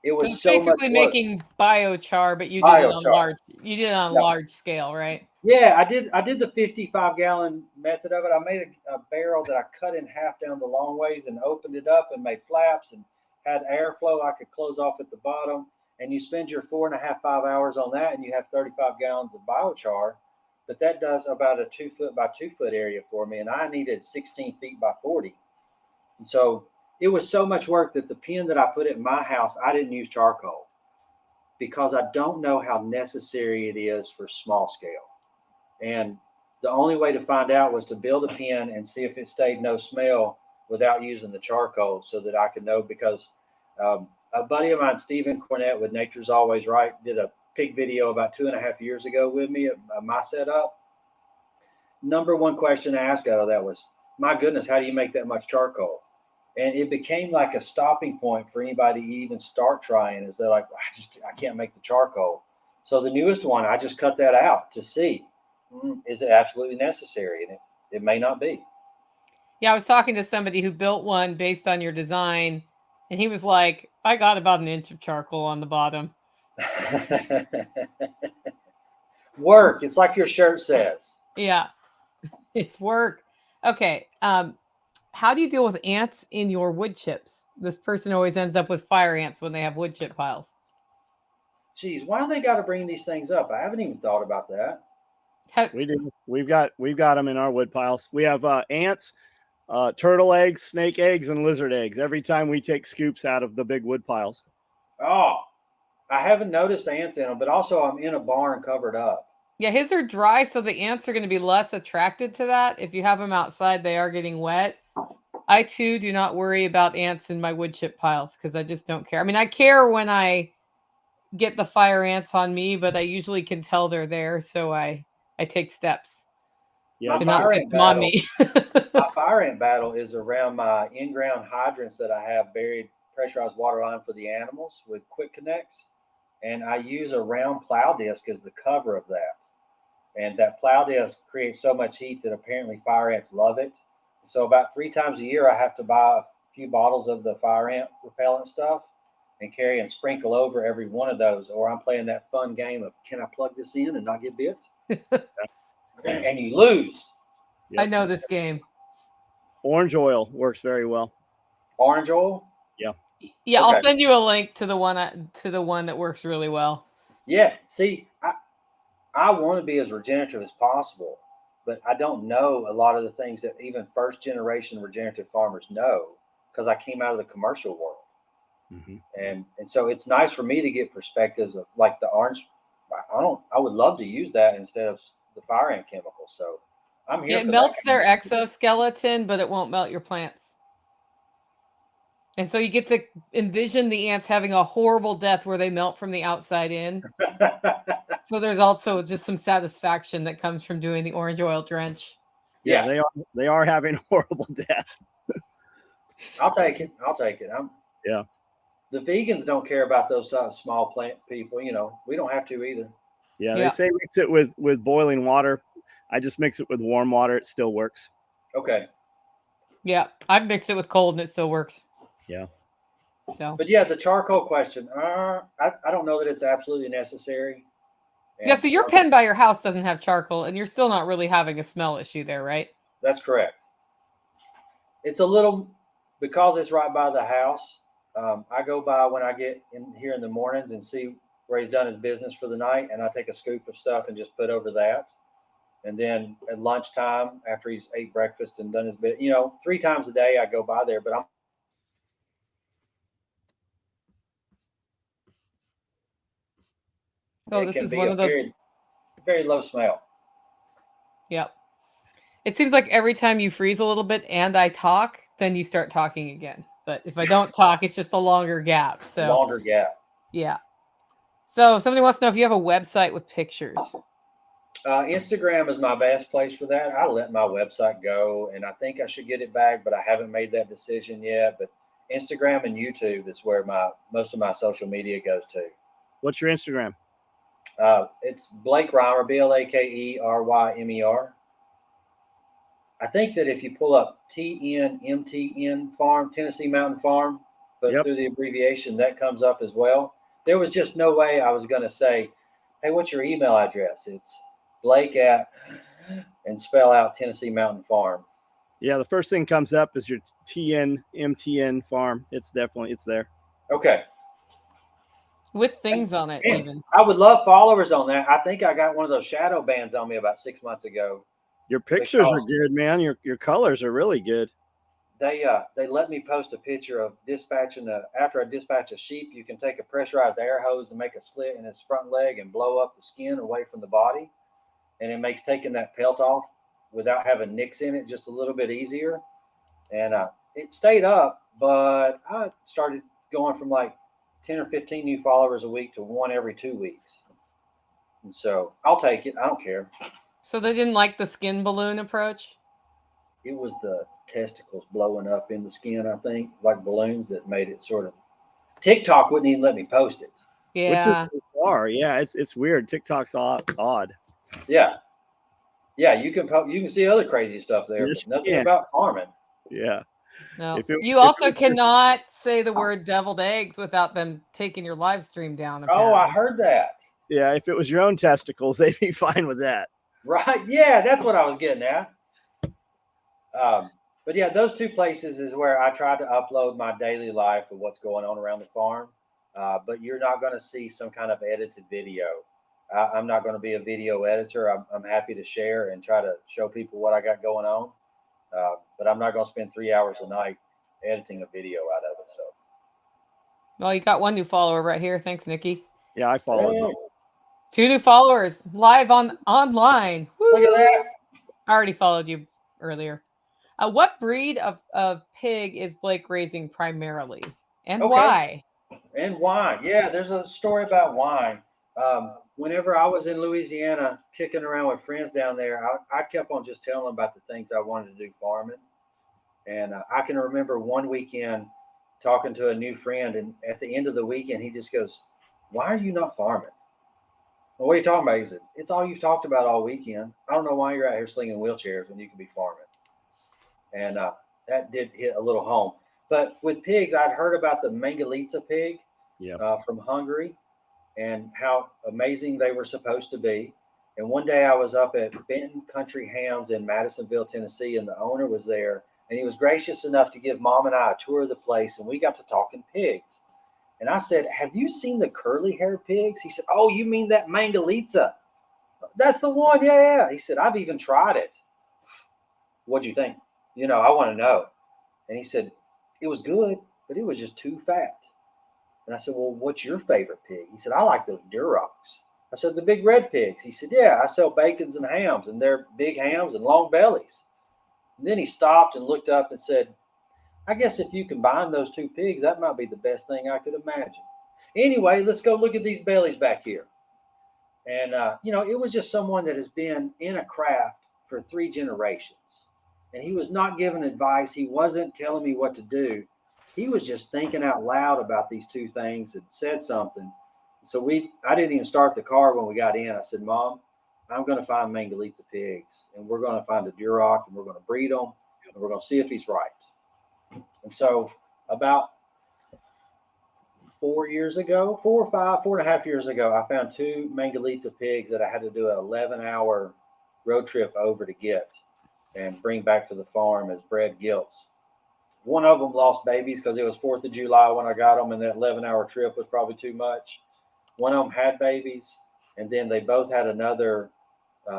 B: It was so
A: basically
B: much work.
A: Making biochar, but you did it on large scale, right?
B: Yeah, I did the 55-gallon method of it. I made a barrel that I cut in half down the long ways and opened it up and made flaps and had airflow I could close off at the bottom. And you spend your 4.5, 5 hours on that, and you have 35 gallons of biochar. But that does about a 2 foot by 2 foot area for me, and I needed 16 feet by 40. And so it was so much work that the pen that I put at my house, I didn't use charcoal, because I don't know how necessary it is for small scale. And the only way to find out was to build a pen and see if it stayed no smell without using the charcoal, so that I could know. Because a buddy of mine, Stephen Cornett with Nature's Always Right, did a pig video about 2.5 years ago with me at my setup. Number one question I asked out of that was, my goodness, how do you make that much charcoal? And it became like a stopping point for anybody to even start trying, is they're like, I can't make the charcoal. So the newest one, I just cut that out to see, is it absolutely necessary? And it may not be.
A: Yeah, I was talking to somebody who built one based on your design, and he was like, I got about an inch of charcoal on the bottom.
B: Work. It's like your shirt says.
A: Yeah, it's work. Okay. How do you deal with ants in your wood chips? This person always ends up with fire ants when they have wood chip piles.
B: Geez, why do they got to bring these things up? I haven't even thought about that.
C: We do. We've got them in our wood piles. We have ants, turtle eggs, snake eggs, and lizard eggs every time we take scoops out of the big wood piles.
B: Oh, I haven't noticed ants in them, but also I'm in a barn covered up.
A: Yeah, his are dry, so the ants are going to be less attracted to that. If you have them outside, they are getting wet. I, too, do not worry about ants in my wood chip piles because I just don't care. I mean, I care when I get the fire ants on me, but I usually can tell they're there, so I take steps to not get them on me.
B: My fire ant battle is around my in-ground hydrants that I have buried pressurized water line for the animals with quick connects. And I use a round plow disc as the cover of that. And that plow disc creates so much heat that apparently fire ants love it. So about 3 times a year, I have to buy a few bottles of the fire ant repellent stuff and carry and sprinkle over every one of those. Or I'm playing that fun game of, can I plug this in and not get bit? And you lose.
A: Yep. I know this game.
C: Orange oil works very well.
B: Orange oil?
C: Yeah.
A: Yeah, okay. I'll send you a link to the one that works really well.
B: Yeah. See, I want to be as regenerative as possible, but I don't know a lot of the things that even first generation regenerative farmers know because I came out of the commercial world. Mm-hmm. And so it's nice for me to get perspectives of like the orange. I would love to use that instead of the fire ant chemical. So I'm here.
A: It melts their exoskeleton, but it won't melt your plants. And so you get to envision the ants having a horrible death where they melt from the outside in. So there's also just some satisfaction that comes from doing the orange oil drench.
B: Yeah,
C: they are having horrible death.
B: I'll take it.
C: Yeah.
B: The vegans don't care about those small plant people. You know, we don't have to either.
C: Yeah, they say mix it with boiling water. I just mix it with warm water. It still works.
B: Okay.
A: Yeah, I've mixed it with cold and it still works.
C: Yeah.
B: So, but yeah, the charcoal question. I don't know that it's absolutely necessary.
A: And yeah, so your pen by your house doesn't have charcoal, and you're still not really having a smell issue there, right?
B: That's correct. It's a little because it's right by the house. I go by when I get in here in the mornings and see where he's done his business for the night, and I take a scoop of stuff and just put over that. And then at lunchtime, after he's ate breakfast and done his bit, 3 times a day I go by there. But
A: this is one of those
B: very, very low smell.
A: Yep. It seems like every time you freeze a little bit and I talk, then you start talking again. But if I don't talk, it's just a longer gap. So
B: longer gap.
A: Yeah. So somebody wants to know if you have a website with pictures.
B: Instagram is my best place for that. I let my website go, and I think I should get it back, but I haven't made that decision yet. But Instagram and YouTube is where most of my social media goes to.
C: What's your Instagram?
B: It's Blake Rymer, BlakeRymer. I think that if you pull up TNMTN Farm, Tennessee Mountain Farm, but through the abbreviation, that comes up as well. There was just no way I was going to say, hey, what's your email address? It's Blake and spell out Tennessee Mountain Farm.
C: Yeah, the first thing comes up is your TNMTN Farm. It's there.
B: Okay.
A: With things on it, even.
B: I would love followers on that. I think I got one of those shadow bands on me about 6 months ago.
C: Your pictures are good, man. Your colors are really good.
B: They let me post a picture of dispatching after I dispatch a sheep, you can take a pressurized air hose and make a slit in his front leg and blow up the skin away from the body. And it makes taking that pelt off without having nicks in it just a little bit easier. And it stayed up, but I started going from like 10 or 15 new followers a week to 1 every 2 weeks. And so I'll take it. I don't care.
A: So they didn't like the skin balloon approach?
B: It was the testicles blowing up in the skin, I think, like balloons that made it sort of. TikTok wouldn't even let me post it.
A: Yeah.
C: Which is bizarre. Yeah, it's weird. TikTok's odd.
B: Yeah. Yeah, you can see other crazy stuff there, but nothing about farming.
C: Yeah.
A: No. You also cannot say the word deviled eggs without them taking your live stream down. Apparently.
B: Oh, I heard that.
C: Yeah, if it was your own testicles, they'd be fine with that.
B: Right. Yeah, that's what I was getting at. But yeah, those two places is where I try to upload my daily life of what's going on around the farm. But you're not going to see some kind of edited video. I'm not going to be a video editor. I'm happy to share and try to show people what I got going on. But I'm not going to spend 3 hours a night editing a video out of it. So.
A: Well, you got one new follower right here. Thanks, Nikki.
C: Yeah, I followed you.
A: 2 new followers live online. Woo!
B: Look at that.
A: I already followed you earlier. What breed of pig is Blake raising primarily, and why?
B: And wine. Yeah, there's a story about wine. Whenever I was in Louisiana kicking around with friends down there, I kept on just telling them about the things I wanted to do farming. And I can remember one weekend talking to a new friend, and at the end of the weekend, he just goes, "Why are you not farming?" Well, what are you talking about? He said, "It's all you've talked about all weekend. I don't know why you're out here slinging wheelchairs when you can be farming." And that did hit a little home. But with pigs, I'd heard about the Mangalitsa pig from Hungary and how amazing they were supposed to be. And one day I was up at Benton Country Hams in Madisonville, Tennessee, and the owner was there. And he was gracious enough to give Mom and I a tour of the place, and we got to talking pigs. And I said, "Have you seen the curly-haired pigs?" He said, "Oh, you mean that Mangalitsa? That's the one, yeah." He said, "I've even tried it." What'd you think? I want to know. And he said, "It was good, but it was just too fat." And I said, "Well, what's your favorite pig?" He said, "I like those Durocs." I said, "The big red pigs?" He said, "Yeah, I sell bacons and hams, and they're big hams and long bellies." And then he stopped and looked up and said, "I guess if you combine those two pigs, that might be the best thing I could imagine. Anyway, let's go look at these bellies back here." And, it was just someone that has been in a craft for 3 generations. And he was not giving advice. He wasn't telling me what to do. He was just thinking out loud about these two things and said something. So I didn't even start the car when we got in. I said, "Mom, I'm going to find Mangalitsa pigs, and we're going to find a Duroc, and we're going to breed them, and we're going to see if he's right." And so about 4 years ago, 4.5 years ago, I found 2 Mangalitsa pigs that I had to do an 11-hour road trip over to get and bring back to the farm as bred gilts. One of them lost babies because it was 4th of July when I got them, and that 11-hour trip was probably too much. One of them had babies, and then they both had another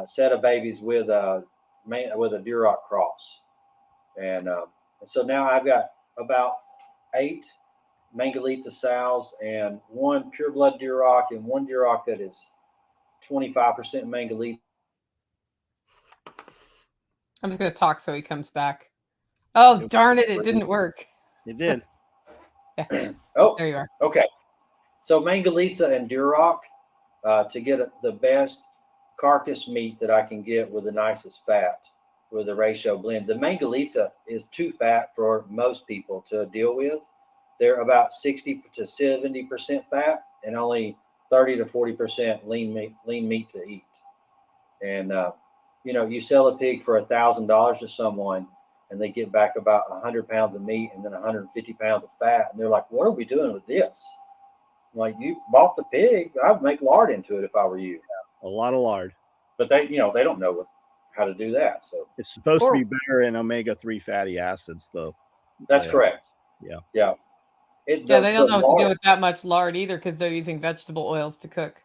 B: set of babies with a Duroc cross. And so now I've got about 8 Mangalitsa sows and 1 pure blood Duroc and 1 Duroc that is 25% Mangalitsa.
A: I'm just going to talk so he comes back. Oh, darn it. It didn't work.
C: It did.
A: Yeah.
B: Oh,
A: there you are.
B: Okay. So Mangalitsa and Duroc to get the best carcass meat that I can get with the nicest fat with a ratio blend. The Mangalitsa is too fat for most people to deal with. They're about 60 to 70% fat and only 30 to 40% lean meat to eat. And you sell a pig for $1,000 to someone, and they get back about 100 pounds of meat and then 150 pounds of fat, and they're like, "What are we doing with this?" I'm like, "You bought the pig. I'd make lard into it if I were you."
C: A lot of lard.
B: But they don't know how to do that. So
C: it's supposed to be better in omega-3 fatty acids, though.
B: That's correct.
C: Yeah.
A: Yeah. They don't know what to do with that much lard either because they're using vegetable oils to cook.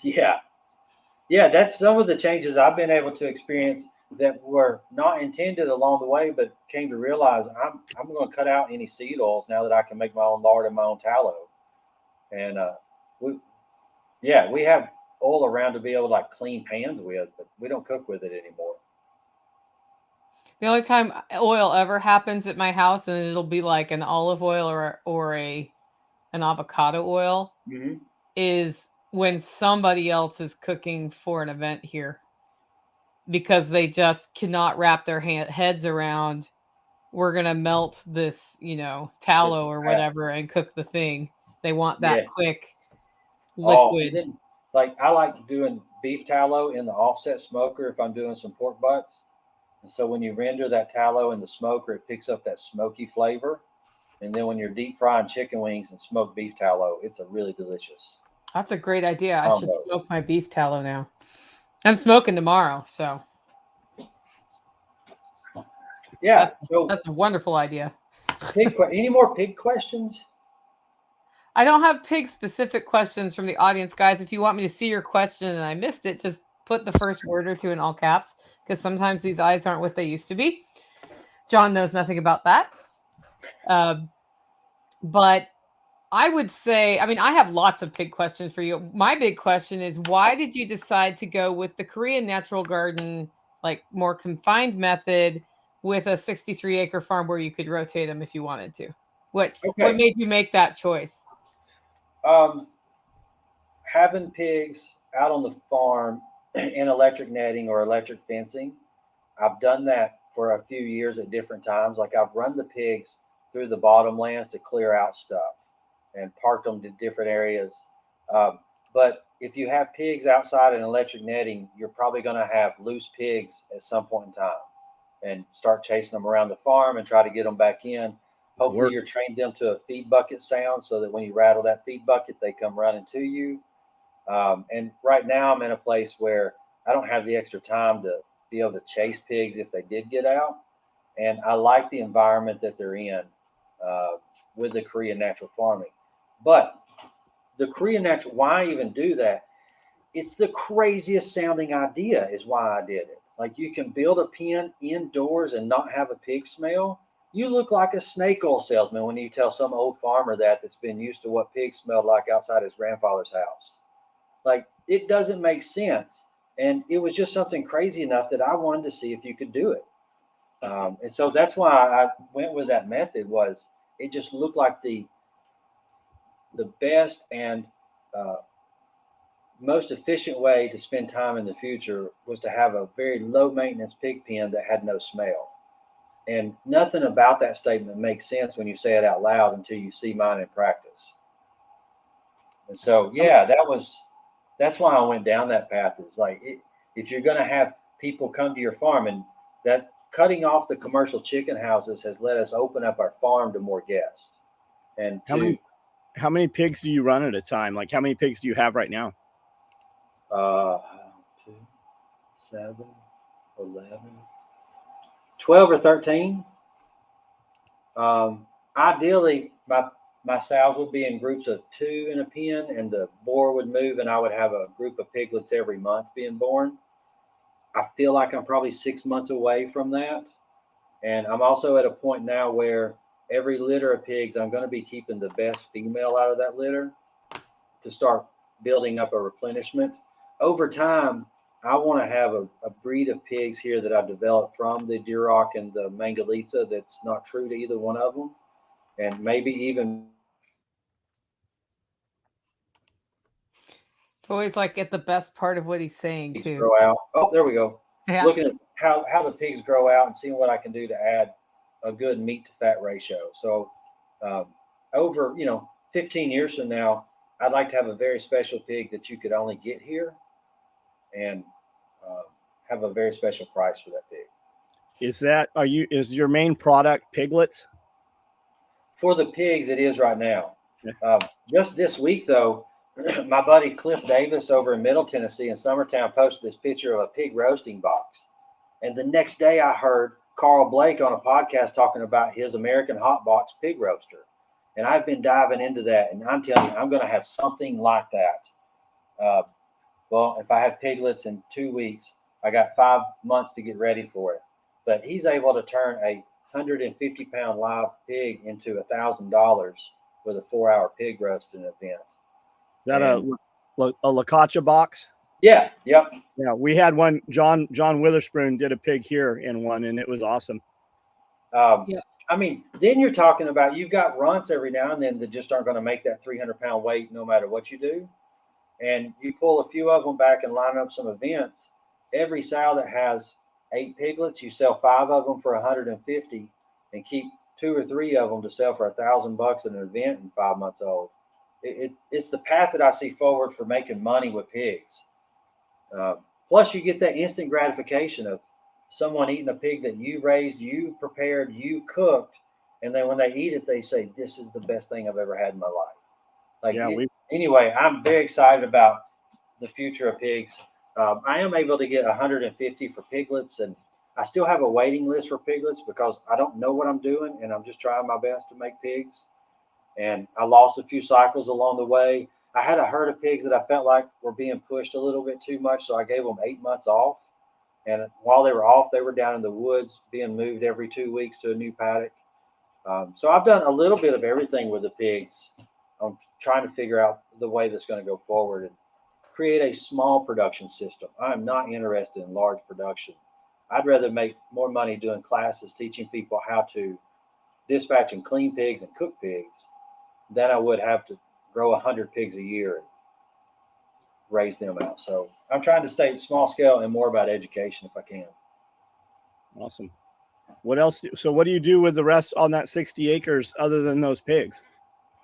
B: Yeah. That's some of the changes I've been able to experience that were not intended along the way, but came to realize I'm going to cut out any seed oils now that I can make my own lard and my own tallow. And we have oil around to be able to clean pans with, but we don't cook with it anymore.
A: The only time oil ever happens at my house, and it'll be like an olive oil or an avocado oil, is when somebody else is cooking for an event here, because they just cannot wrap their heads around, we're going to melt this, tallow or whatever and cook the thing. They want that quick liquid.
B: Then, I like doing beef tallow in the offset smoker if I'm doing some pork butts. And so when you render that tallow in the smoker, it picks up that smoky flavor. And then when you're deep frying chicken wings and smoked beef tallow, it's a really delicious.
A: That's a great idea. I should smoke my beef tallow now. I'm smoking tomorrow, so.
B: Yeah. So
A: That's a wonderful idea.
B: any more pig questions?
A: I don't have pig specific questions from the audience, guys. If you want me to see your question and I missed it, just put the first word or two in all caps, because sometimes these eyes aren't what they used to be. John knows nothing about that. But I would say, I mean, I have lots of pig questions for you. My big question is, why did you decide to go with the Korean natural garden, like more confined method, with a 63-acre farm where you could rotate them if you wanted to? What made you make that choice?
B: Having pigs out on the farm in electric netting or electric fencing, I've done that for a few years at different times. Like I've run the pigs through the bottomlands to clear out stuff and parked them to different areas. But if you have pigs outside in electric netting, you're probably going to have loose pigs at some point in time and start chasing them around the farm and try to get them back in. Hopefully you're trained them to a feed bucket sound so that when you rattle that feed bucket, they come running to you. And right now I'm in a place where I don't have the extra time to be able to chase pigs if they did get out. And I like the environment that they're in with the Korean natural farming. But the Korean natural, why even do that? It's the craziest sounding idea is why I did it. Like you can build a pen indoors and not have a pig smell. You look like a snake oil salesman when you tell some old farmer that's been used to what pigs smelled like outside his grandfather's house. Like it doesn't make sense. And it was just something crazy enough that I wanted to see if you could do it. And so that's why I went with that method. Was it just looked like the best and most efficient way to spend time in the future was to have a very low maintenance pig pen that had no smell. And nothing about that statement makes sense when you say it out loud until you see mine in practice. And so, yeah, that's why I went down that path. Is like, if you're going to have people come to your farm, and that cutting off the commercial chicken houses has let us open up our farm to more guests. And
C: how many pigs do you run at a time? Like how many pigs do you have right now?
B: 2, 7, 11, 12 or 13. Ideally, my sows would be in groups of 2 in a pen, and the boar would move, and I would have a group of piglets every month being born. I feel like I'm probably 6 months away from that. And I'm also at a point now where every litter of pigs, I'm going to be keeping the best female out of that litter to start building up a replenishment. Over time, I want to have a breed of pigs here that I've developed from the Duroc and the Mangalitsa that's not true to either one of them. And maybe even.
A: It's always like at the best part of what he's saying too.
B: Grow out. Oh, there we go.
A: Yeah.
B: Looking at how the pigs grow out and seeing what I can do to add a good meat to fat ratio. So over 15 years from now, I'd like to have a very special pig that you could only get here, and have a very special price for that pig.
C: Is your main product piglets?
B: For the pigs, it is right now. Just this week, though, my buddy Cliff Davis over in Middle Tennessee in Summertown posted this picture of a pig roasting box. And the next day I heard Carl Blake on a podcast talking about his American Hot Box pig roaster. And I've been diving into that, and I'm telling you, I'm going to have something like that. Well, if I have piglets in 2 weeks, I got 5 months to get ready for it. But he's able to turn a 150-pound live pig into $1,000 with a 4-hour pig roasting event.
C: Is that a Lacacha box?
B: Yeah. Yep.
C: Yeah, we had one. John Witherspoon did a pig here in one, and it was awesome.
A: Yeah.
B: I mean, then you're talking about you've got runts every now and then that just aren't going to make that 300-pound weight no matter what you do. And you pull a few of them back and line up some events. Every sow that has 8 piglets, you sell 5 of them for 150, and keep 2 or 3 of them to sell for $1,000 at an event in 5 months old. It's the path that I see forward for making money with pigs. Plus, you get that instant gratification of someone eating a pig that you raised, you prepared, you cooked, and then when they eat it, they say, "This is the best thing I've ever had in my life." Anyway, I'm very excited about the future of pigs. I am able to get 150 for piglets, and I still have a waiting list for piglets because I don't know what I'm doing, and I'm just trying my best to make pigs. And I lost a few cycles along the way. I had a herd of pigs that I felt like were being pushed a little bit too much, so I gave them 8 months off. And while they were off, they were down in the woods being moved every 2 weeks to a new paddock. So I've done a little bit of everything with the pigs. I'm trying to figure out the way that's going to go forward and create a small production system. I'm not interested in large production. I'd rather make more money doing classes, teaching people how to dispatch and clean pigs and cook pigs than I would have to grow 100 pigs a year and raise them out. So I'm trying to stay small scale and more about education if I can.
C: Awesome. What else? So what do you do with the rest on that 60 acres other than those pigs?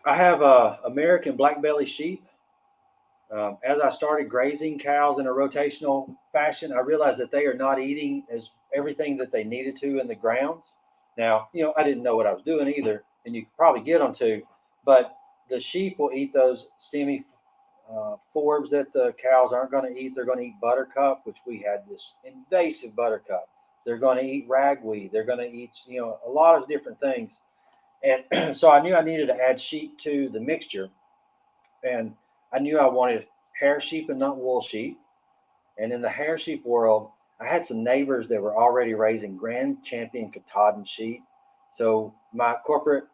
B: I have American black belly sheep. As I started grazing cows in a rotational fashion, I realized that they are not eating as everything that they needed to in the grounds. Now, I didn't know what I was doing either, and you could probably get them to, but the sheep will eat those stemmy forbs that the cows aren't going to eat. They're going to eat buttercup, which we had this invasive buttercup. They're going to eat ragweed. They're going to eat, a lot of different things. And so I knew I needed to add sheep to the mixture. And I knew I wanted hair sheep and not wool sheep. And in the hair sheep world, I had some neighbors that were already raising Grand Champion Katahdin sheep. So my corporate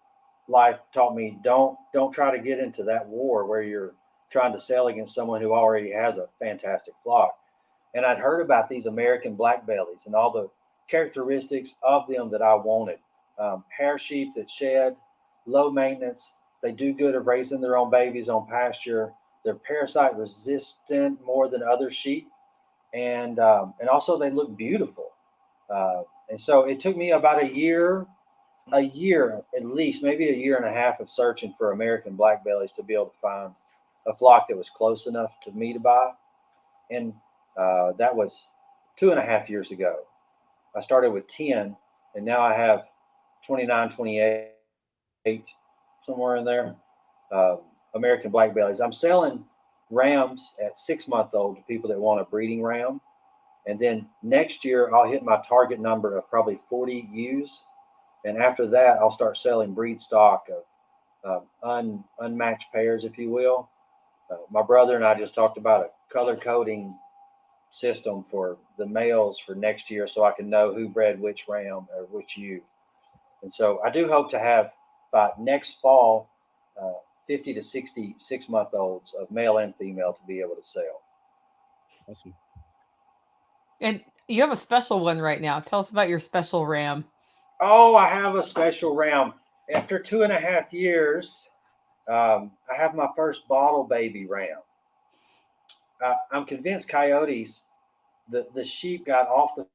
B: life taught me don't try to get into that war where you're trying to sell against someone who already has a fantastic flock. And I'd heard about these American black bellies and all the characteristics of them that I wanted. Hair sheep that shed, low maintenance. They do good of raising their own babies on pasture. They're parasite resistant more than other sheep, and also they look beautiful. And so it took me about a year at least, maybe a year and a half of searching for American black bellies to be able to find a flock that was close enough to me to buy. And that was 2.5 years ago. I started with 10, and now I have 29, 28, somewhere in there. American black bellies. I'm selling rams at 6-month-old to people that want a breeding ram. And then next year, I'll hit my target number of probably 40 ewes. And after that, I'll start selling breed stock of unmatched pairs, if you will. My brother and I just talked about a color coding system for the males for next year so I can know who bred which ram or which ewe. And so I do hope to have by next fall 50 to 60 6-month-olds of male and female to be able to sell.
C: Awesome.
A: And you have a special one right now. Tell us about your special ram.
B: Oh, I have a special ram. After 2.5 years, I have my first bottle baby ram. I'm convinced coyotes, the sheep got off the.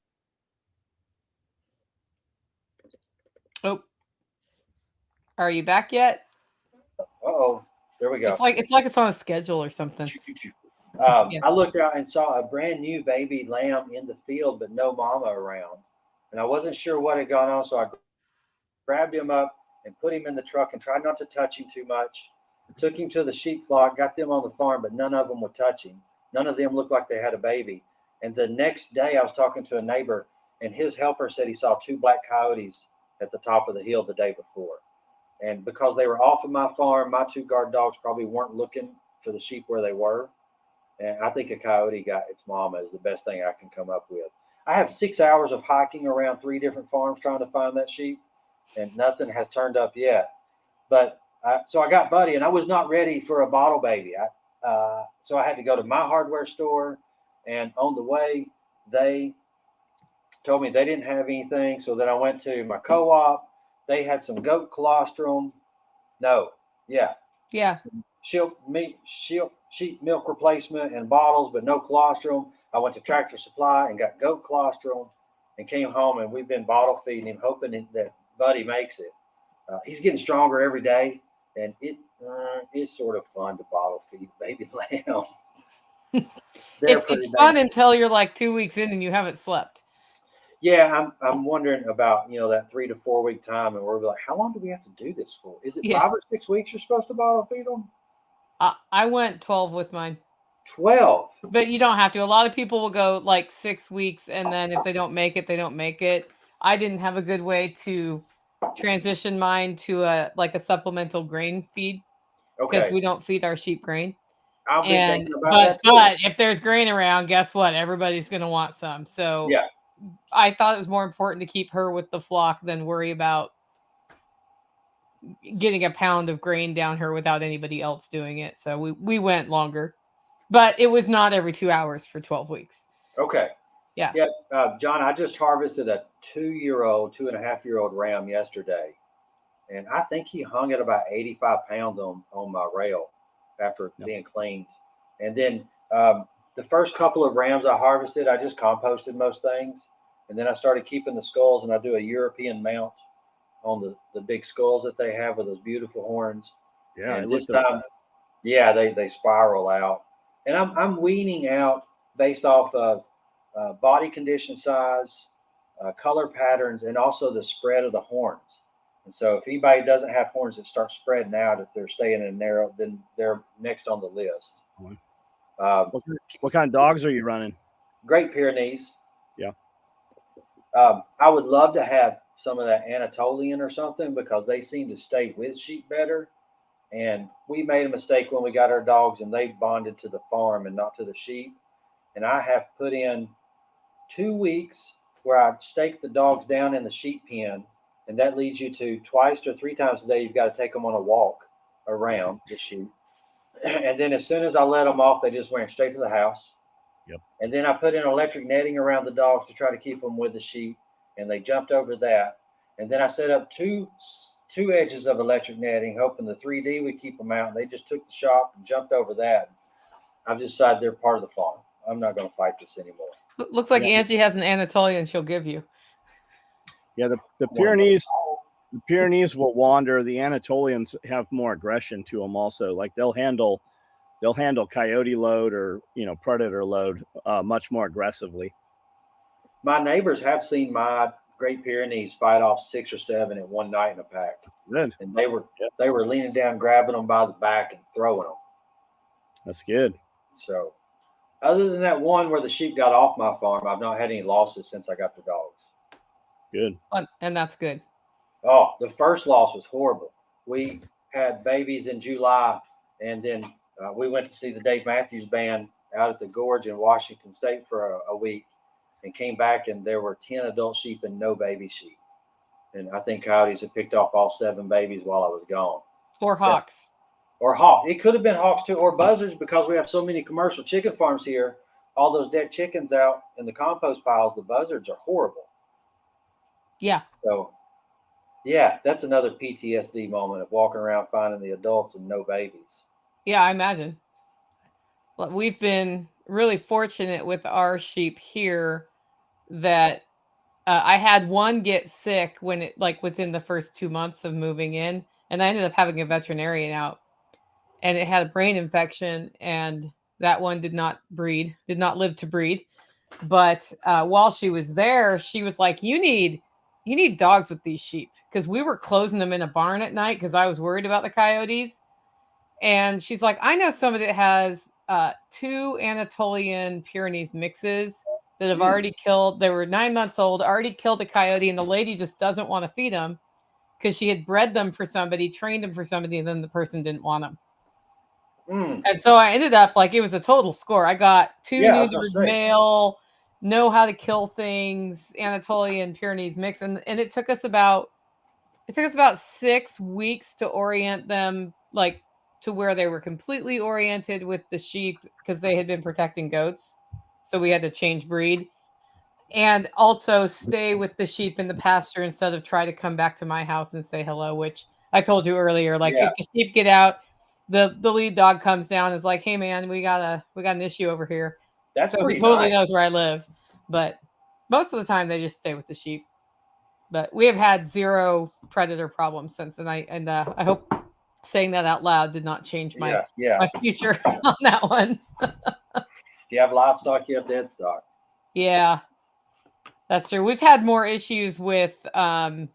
A: Oh, are you back yet?
B: Uh-oh, there we go.
A: It's like it's on a schedule or something.
B: Yeah. I looked out and saw a brand new baby lamb in the field, but no mama around. And I wasn't sure what had gone on, so I grabbed him up and put him in the truck and tried not to touch him too much. Took him to the sheep flock, got them on the farm, but none of them would touch him. None of them looked like they had a baby. And the next day I was talking to a neighbor, and his helper said he saw 2 black coyotes at the top of the hill the day before. And because they were off of my farm, my 2 guard dogs probably weren't looking for the sheep where they were. And I think a coyote got its mama is the best thing I can come up with. I have 6 hours of hiking around 3 different farms trying to find that sheep, and nothing has turned up yet. But so I got Buddy, and I was not ready for a bottle baby. So I had to go to my hardware store, and on the way, they told me they didn't have anything. So then I went to my co-op. They had some goat colostrum.
A: Yeah.
B: Sheep milk replacement and bottles, but no colostrum. I went to Tractor Supply and got goat colostrum and came home, and we've been bottle feeding him, hoping that Buddy makes it. He's getting stronger every day, and it's sort of fun to bottle feed baby lamb.
A: It's fun until you're like 2 weeks in and you haven't slept.
B: Yeah, I'm wondering about that 3 to 4 week time, and we're like, how long do we have to do this for? Is it 5 or 6 weeks you're supposed to bottle feed them?
A: I went 12 with mine.
B: 12.
A: But you don't have to. A lot of people will go like 6 weeks, and then if they don't make it, they don't make it. I didn't have a good way to transition mine to a supplemental grain feed because
B: Okay.
A: we don't feed our sheep grain.
B: I've been
A: And
B: thinking about that too.
A: but if there's grain around, guess what? Everybody's going to want some. So
B: Yeah.
A: I thought it was more important to keep her with the flock than worry about getting a pound of grain down her without anybody else doing it. So we went longer. But it was not every 2 hours for 12 weeks.
B: Okay.
A: Yeah.
B: Yeah. John, I just harvested a 2-year-old, 2.5-year-old ram yesterday. And I think he hung at about 85 pounds on my rail after being cleaned. And then the first couple of rams I harvested, I just composted most things. And then I started keeping the skulls, and I do a European mount on the big skulls that they have with those beautiful horns.
C: Yeah,
B: and this time, yeah, they spiral out. And I'm weaning out based off of body condition size, color patterns, and also the spread of the horns. And so if anybody doesn't have horns that start spreading out, if they're staying in narrow, then they're next on the list.
C: What kind of dogs are you running?
B: Great Pyrenees.
C: Yeah.
B: I would love to have some of that Anatolian or something because they seem to stay with sheep better. And we made a mistake when we got our dogs and they bonded to the farm and not to the sheep. And I have put in 2 weeks where I stake the dogs down in the sheep pen. And that leads you to twice or 3 times a day, you've got to take them on a walk around the sheep. And then as soon as I let them off, they just went straight to the house.
C: Yep.
B: And then I put in electric netting around the dogs to try to keep them with the sheep. And they jumped over that. And then I set up two edges of electric netting, hoping the 3D would keep them out. And they just took the shock and jumped over that. I've decided they're part of the farm. I'm not going to fight this anymore.
A: Looks like Angie has an Anatolian she'll give you.
C: Yeah, the Pyrenees will wander. The Anatolians have more aggression to them also. Like they'll handle coyote load or predator load much more aggressively.
B: My neighbors have seen my Great Pyrenees fight off 6 or 7 in one night in a pack.
C: Good.
B: And they were leaning down, grabbing them by the back and throwing them.
C: That's good.
B: So other than that one where the sheep got off my farm, I've not had any losses since I got the dogs.
C: Good.
A: And that's good.
B: Oh, the first loss was horrible. We had babies in July, and then we went to see the Dave Matthews Band out at the Gorge in Washington State for a week and came back, and there were 10 adult sheep and no baby sheep. And I think coyotes had picked off all 7 babies while I was gone.
A: Or hawks.
B: Or hawk. It could have been hawks too, or buzzards, because we have so many commercial chicken farms here. All those dead chickens out in the compost piles, the buzzards are horrible.
A: Yeah.
B: So, yeah, that's another PTSD moment of walking around finding the adults and no babies.
A: Yeah, I imagine. We've been really fortunate with our sheep here that I had one get sick when it within the first 2 months of moving in, and I ended up having a veterinarian out, and it had a brain infection, and that one did not live to breed. But while she was there, she was like, you need dogs with these sheep, because we were closing them in a barn at night because I was worried about the coyotes. And she's like, I know somebody that has 2 Anatolian Pyrenees mixes that have already killed. They were 9 months old, already killed a coyote, and the lady just doesn't want to feed them because she had bred them for somebody, trained them for somebody, and then the person didn't want them. And so I ended up it was a total score. I got 2 neutered male, know how to kill things, Anatolian Pyrenees mix, and it took us about 6 weeks to orient them to where they were completely oriented with the sheep, because they had been protecting goats. So we had to change breed and also stay with the sheep in the pasture instead of try to come back to my house and say hello, which I told you earlier. If the sheep get out, the lead dog comes down and is like, hey man, we got an issue over here. So he totally knows where I live, but most of the time they just stay with the sheep. But we have had 0 predator problems since, and I hope saying that out loud did not change my future on that one.
B: If you have livestock, you have dead stock.
A: Yeah, that's true. We've had more issues with weird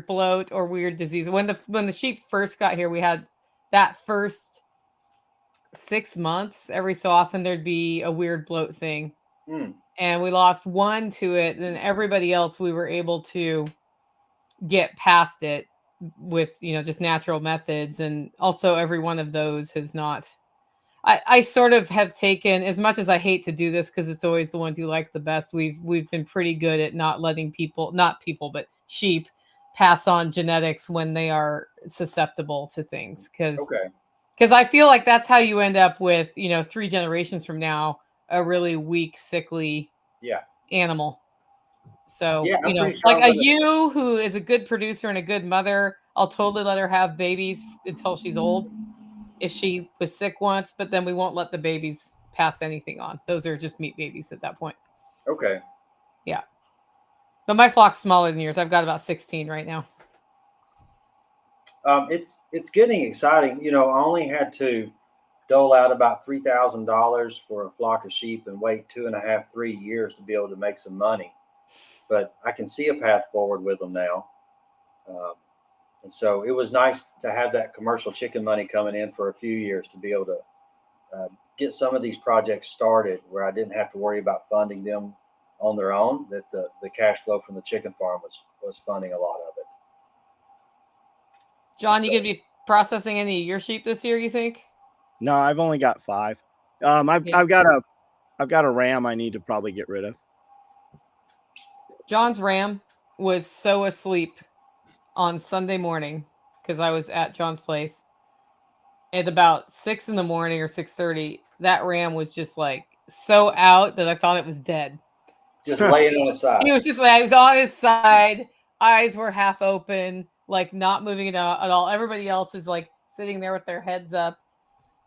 A: bloat or weird disease. When the sheep first got here, we had that first 6 months, every so often there'd be a weird bloat thing. And we lost one to it, and everybody else we were able to get past it with, just natural methods. And also every one of those has not, I sort of have taken, as much as I hate to do this because it's always the ones you like the best, we've been pretty good at not letting but sheep pass on genetics when they are susceptible to things. Because I feel like that's how you end up with, 3 generations from now, a really weak, sickly animal. So,
B: I'm sure
A: like a ewe who is a good producer and a good mother, I'll totally let her have babies until she's old if she was sick once, but then we won't let the babies pass anything on. Those are just meat babies at that point.
B: Okay.
A: Yeah. But my flock's smaller than yours. I've got about 16 right now.
B: It's getting exciting. I only had to dole out about $3,000 for a flock of sheep and wait 2.5, 3 years to be able to make some money. But I can see a path forward with them now. And so it was nice to have that commercial chicken money coming in for a few years to be able to get some of these projects started where I didn't have to worry about funding them on their own, that the cash flow from the chicken farm was funding a lot of it.
A: John, you going to be processing any of your sheep this year, you think?
C: No, I've only got 5. I've got a ram I need to probably get rid of.
A: John's ram was so asleep on Sunday morning because I was at John's place at about 6 a.m. or 6:30. That ram was just like so out that I thought it was dead.
B: Just laying on his side.
A: He was just like, he was on his side, eyes were half open, like not moving at all. Everybody else is like sitting there with their heads up.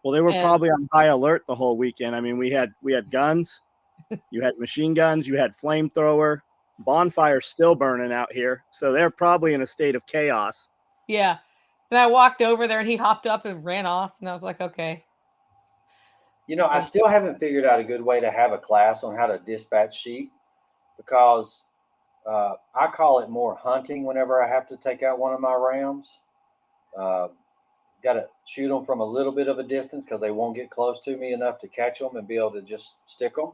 C: Well, they were probably on high alert the whole weekend. I mean, we had guns, you had machine guns, you had flamethrower, bonfires still burning out here, so they're probably in a state of chaos.
A: Yeah. And I walked over there and he hopped up and ran off, and I was like, okay.
B: I still haven't figured out a good way to have a class on how to dispatch sheep, because I call it more hunting whenever I have to take out one of my rams. Got to shoot them from a little bit of a distance because they won't get close to me enough to catch them and be able to just stick them.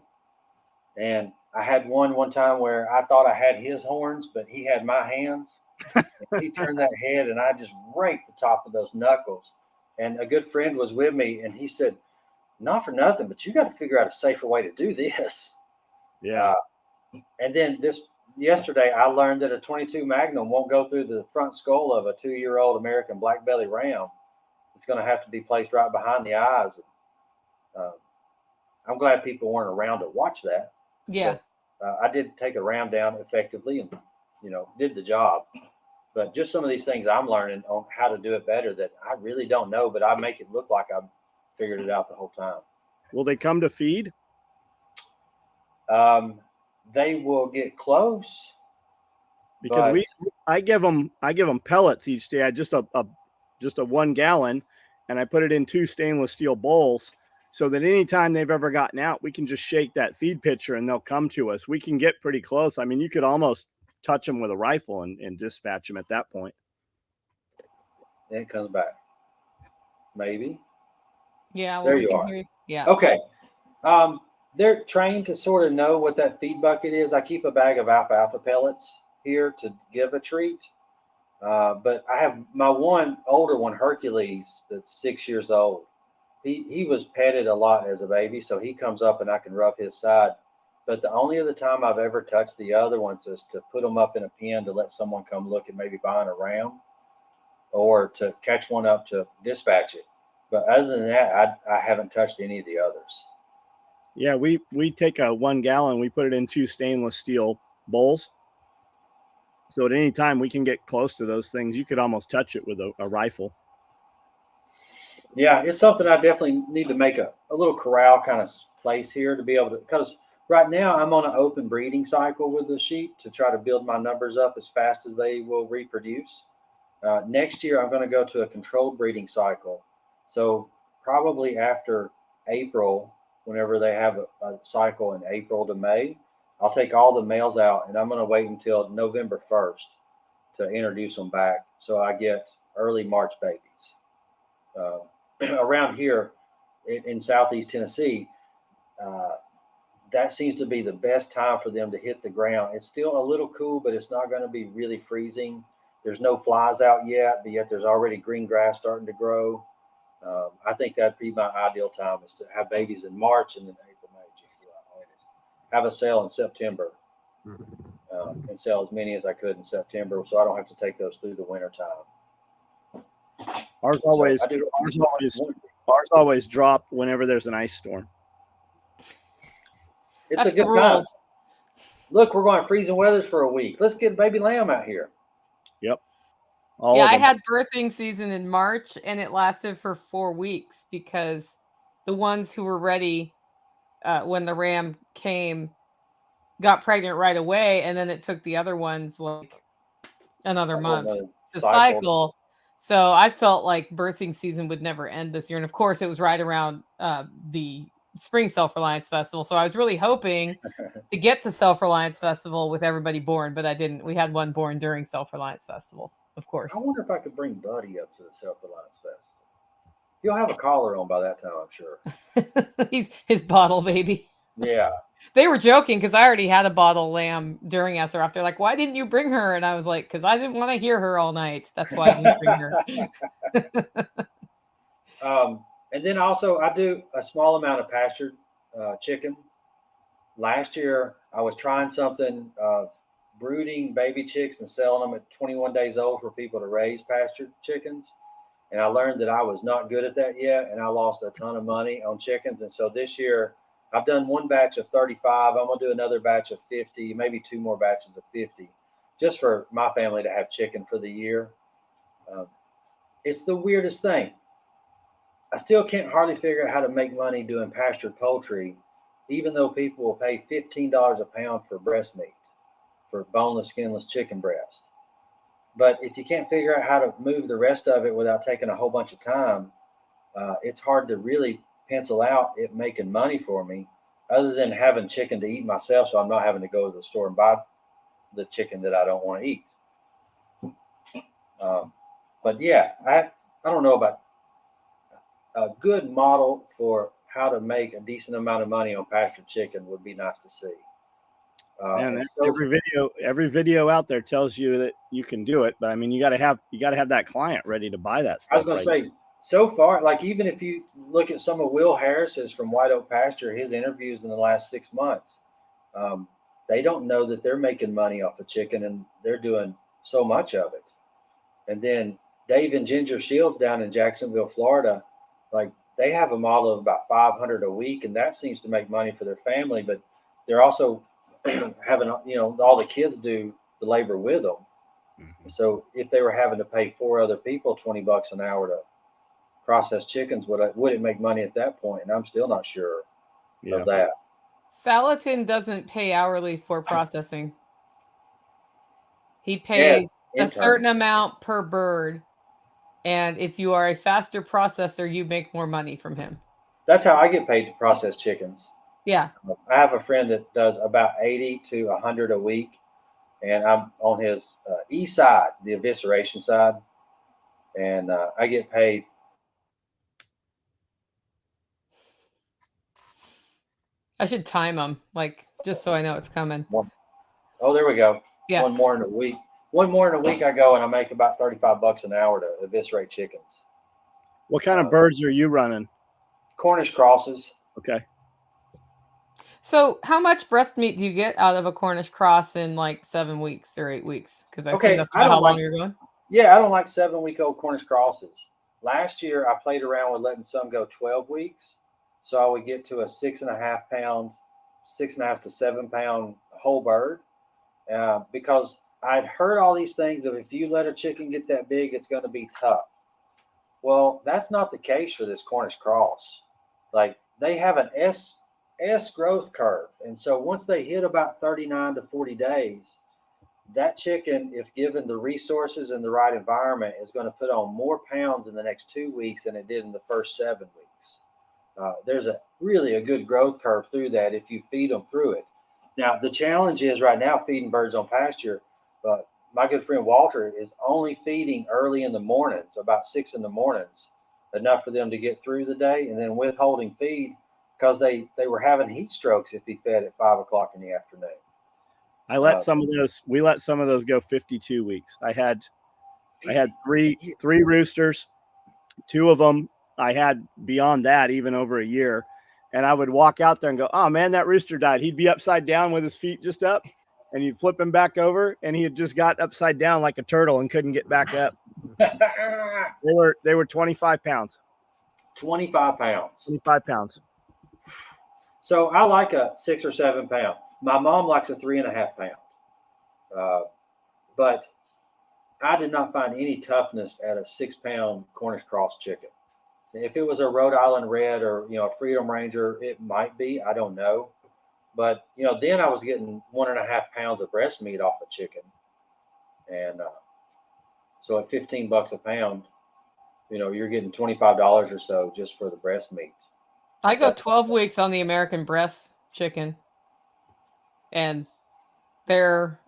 B: And I had one time where I thought I had his horns, but he had my hands. And he turned that head and I just raked the top of those knuckles. And a good friend was with me and he said, not for nothing, but you got to figure out a safer way to do this.
C: Yeah.
B: And then yesterday I learned that a 22 Magnum won't go through the front skull of a 2-year-old American black belly ram. It's going to have to be placed right behind the eyes. I'm glad people weren't around to watch that.
A: Yeah.
B: But, I did take a ram down effectively and, did the job. But just some of these things I'm learning on how to do it better that I really don't know, but I make it look like I've figured it out the whole time.
C: Will they come to feed?
B: They will get close.
C: Because I give them pellets each day. Just a 1 gallon, and I put it in 2 stainless steel bowls so that anytime they've ever gotten out, we can just shake that feed pitcher and they'll come to us. We can get pretty close. I mean, you could almost touch them with a rifle and dispatch them at that point.
B: Then it comes back. Maybe.
A: Yeah. Well,
B: there you are.
A: Yeah.
B: Okay. They're trained to sort of know what that feed bucket is. I keep a bag of alfalfa pellets here to give a treat. But I have my one older one, Hercules, that's 6 years old. He was petted a lot as a baby, so he comes up and I can rub his side. But the only other time I've ever touched the other ones is to put them up in a pen to let someone come look at maybe buying a ram, or to catch one up to dispatch it. But other than that, I haven't touched any of the others.
C: Yeah, we take a 1 gallon, we put it in 2 stainless steel bowls. So at any time we can get close to those things. You could almost touch it with a rifle.
B: Yeah, it's something I definitely need to make a little corral kind of place here to be able to, because right now I'm on an open breeding cycle with the sheep to try to build my numbers up as fast as they will reproduce. Next year, I'm going to go to a controlled breeding cycle. So probably after April, whenever they have a cycle in April to May, I'll take all the males out and I'm going to wait until November 1st to introduce them back. So I get early March babies. around here in Southeast Tennessee, that seems to be the best time for them to hit the ground. It's still a little cool, but it's not going to be really freezing. There's no flies out yet, but yet there's already green grass starting to grow. I think that'd be my ideal time, is to have babies in March and then April, May, June, July, August. Have a sale in September, and sell as many as I could in September, so I don't have to take those through the winter time.
C: Ours always drop whenever there's an ice storm.
B: It's a good time. Look, we're going freezing weathers for a week. Let's get baby lamb out here.
C: Yep.
A: I had birthing season in March, and it lasted for 4 weeks because the ones who were ready when the ram came got pregnant right away, and then it took the other ones like another month to cycle. So I felt like birthing season would never end this year. And of course, it was right around the Spring Self-Reliance Festival. So I was really hoping to get to Self-Reliance Festival with everybody born, but I didn't. We had one born during Self-Reliance Festival, of course.
B: I wonder if I could bring Buddy up to the Self-Reliance Festival. He'll have a collar on by that time, I'm sure.
A: He's his bottle baby.
B: Yeah.
A: They were joking because I already had a bottle lamb during SRF. They're like, why didn't you bring her? And I was like, because I didn't want to hear her all night. That's why I didn't bring her.
B: And then also I do a small amount of pastured chicken. Last year I was trying something, brooding baby chicks and selling them at 21 days old for people to raise pastured chickens. And I learned that I was not good at that yet. And I lost a ton of money on chickens. And so this year I've done one batch of 35. I'm going to do another batch of 50, maybe 2 more batches of 50, just for my family to have chicken for the year. It's the weirdest thing. I still can't hardly figure out how to make money doing pastured poultry, even though people will pay $15 a pound for breast meat, for boneless, skinless chicken breast. But if you can't figure out how to move the rest of it without taking a whole bunch of time, it's hard to really pencil out it making money for me, other than having chicken to eat myself, so I'm not having to go to the store and buy the chicken that I don't want to eat. But yeah, I don't know about a good model for how to make a decent amount of money on pastured chicken would be nice to see.
C: And every video out there tells you that you can do it, but I mean, you got to have that client ready to buy that stuff.
B: I was going to say, so far, like even if you look at some of Will Harris's from White Oak Pasture, his interviews in the last 6 months, they don't know that they're making money off of chicken, and they're doing so much of it. And then Dave and Ginger Shields down in Jacksonville, Florida, like they have a model of about $500 a week, and that seems to make money for their family. But they're also having, all the kids do the labor with them. Mm-hmm. So if they were having to pay 4 other people $20 an hour to process chickens, would it make money at that point? And I'm still not sure of that.
A: Salatin doesn't pay hourly for processing. He pays a certain amount per bird. And if you are a faster processor, you make more money from him.
B: That's how I get paid to process chickens.
A: Yeah.
B: I have a friend that does about 80 to 100 a week. And I'm on his east side, the evisceration side. And I get paid.
A: I should time them, just so I know it's coming.
B: Oh, there we go.
A: Yeah.
B: One more in a week I go and I make about $35 an hour to eviscerate chickens.
C: What kind of birds are you running?
B: Cornish crosses.
C: Okay.
A: So how much breast meat do you get out of a Cornish cross in 7 weeks or 8 weeks? Because I think that's about how long you're going.
B: Yeah, I don't like 7-week-old Cornish crosses. Last year I played around with letting some go 12 weeks. So I would get to a 6.5 pound, 6.5 to 7 pound whole bird, because I'd heard all these things of if you let a chicken get that big, it's going to be tough. Well, that's not the case for this Cornish cross. They have an S growth curve. And so once they hit about 39 to 40 days, that chicken, if given the resources and the right environment, is going to put on more pounds in the next 2 weeks than it did in the first 7 weeks. There's a good growth curve through that if you feed them through it. Now, the challenge is right now feeding birds on pasture. My good friend Walter is only feeding early in the mornings, about 6 in the mornings, enough for them to get through the day, and then withholding feed because they were having heat strokes if he fed at 5 o'clock in the afternoon.
C: We let some of those go 52 weeks. I had three roosters. 2 of them I had beyond that, even over a year. And I would walk out there and go, oh man, that rooster died. He'd be upside down with his feet just up, and you'd flip him back over, and he had just got upside down like a turtle and couldn't get back up. They were 25 pounds.
B: 25 pounds.
C: 25 pounds.
B: So I like a 6 or 7 pound. My mom likes a 3.5 pound. But I did not find any toughness at a 6 pound Cornish cross chicken. If it was a Rhode Island Red or, a Freedom Ranger, it might be, I don't know. But, then I was getting 1.5 pounds of breast meat off a chicken. And so at $15 a pound, you're getting $25 or so just for the breast meat.
A: I go 12 weeks on the American breast chicken, and their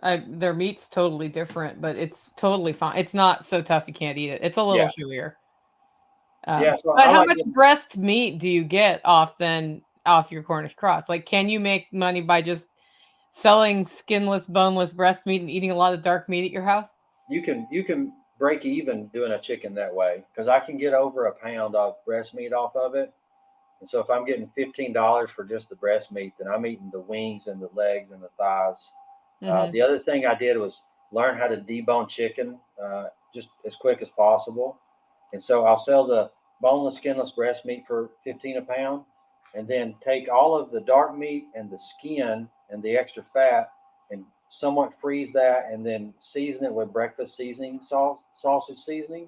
A: meat's totally different, but it's totally fine. It's not so tough you can't eat it. It's a little chewier. So but how much breast meat do you get off your Cornish cross? Like, can you make money by just selling skinless, boneless breast meat and eating a lot of dark meat at your house?
B: You can break even doing a chicken that way, because I can get over a pound of breast meat off of it. And so if I'm getting $15 for just the breast meat, then I'm eating the wings and the legs and the thighs. Mm-hmm. The other thing I did was learn how to debone chicken just as quick as possible. And so I'll sell the boneless, skinless breast meat for $15 a pound, and then take all of the dark meat and the skin and the extra fat and somewhat freeze that, and then season it with breakfast seasoning, sausage seasoning,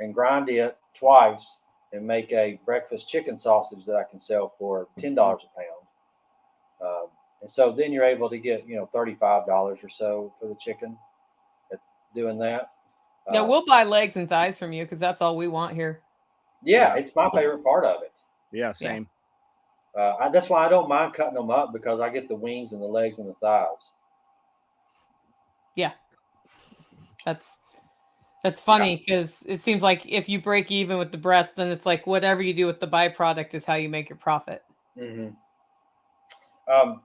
B: and grind it twice and make a breakfast chicken sausage that I can sell for $10 a pound. And so then you're able to get, $35 or so for the chicken at doing that.
A: Yeah, we'll buy legs and thighs from you because that's all we want here.
B: Yeah, it's my favorite part of it.
C: Yeah, same.
B: That's why I don't mind cutting them up, because I get the wings and the legs and the thighs.
A: Yeah. That's funny, because it seems like if you break even with the breast, then it's like whatever you do with the byproduct is how you make your profit.
B: Mm-hmm.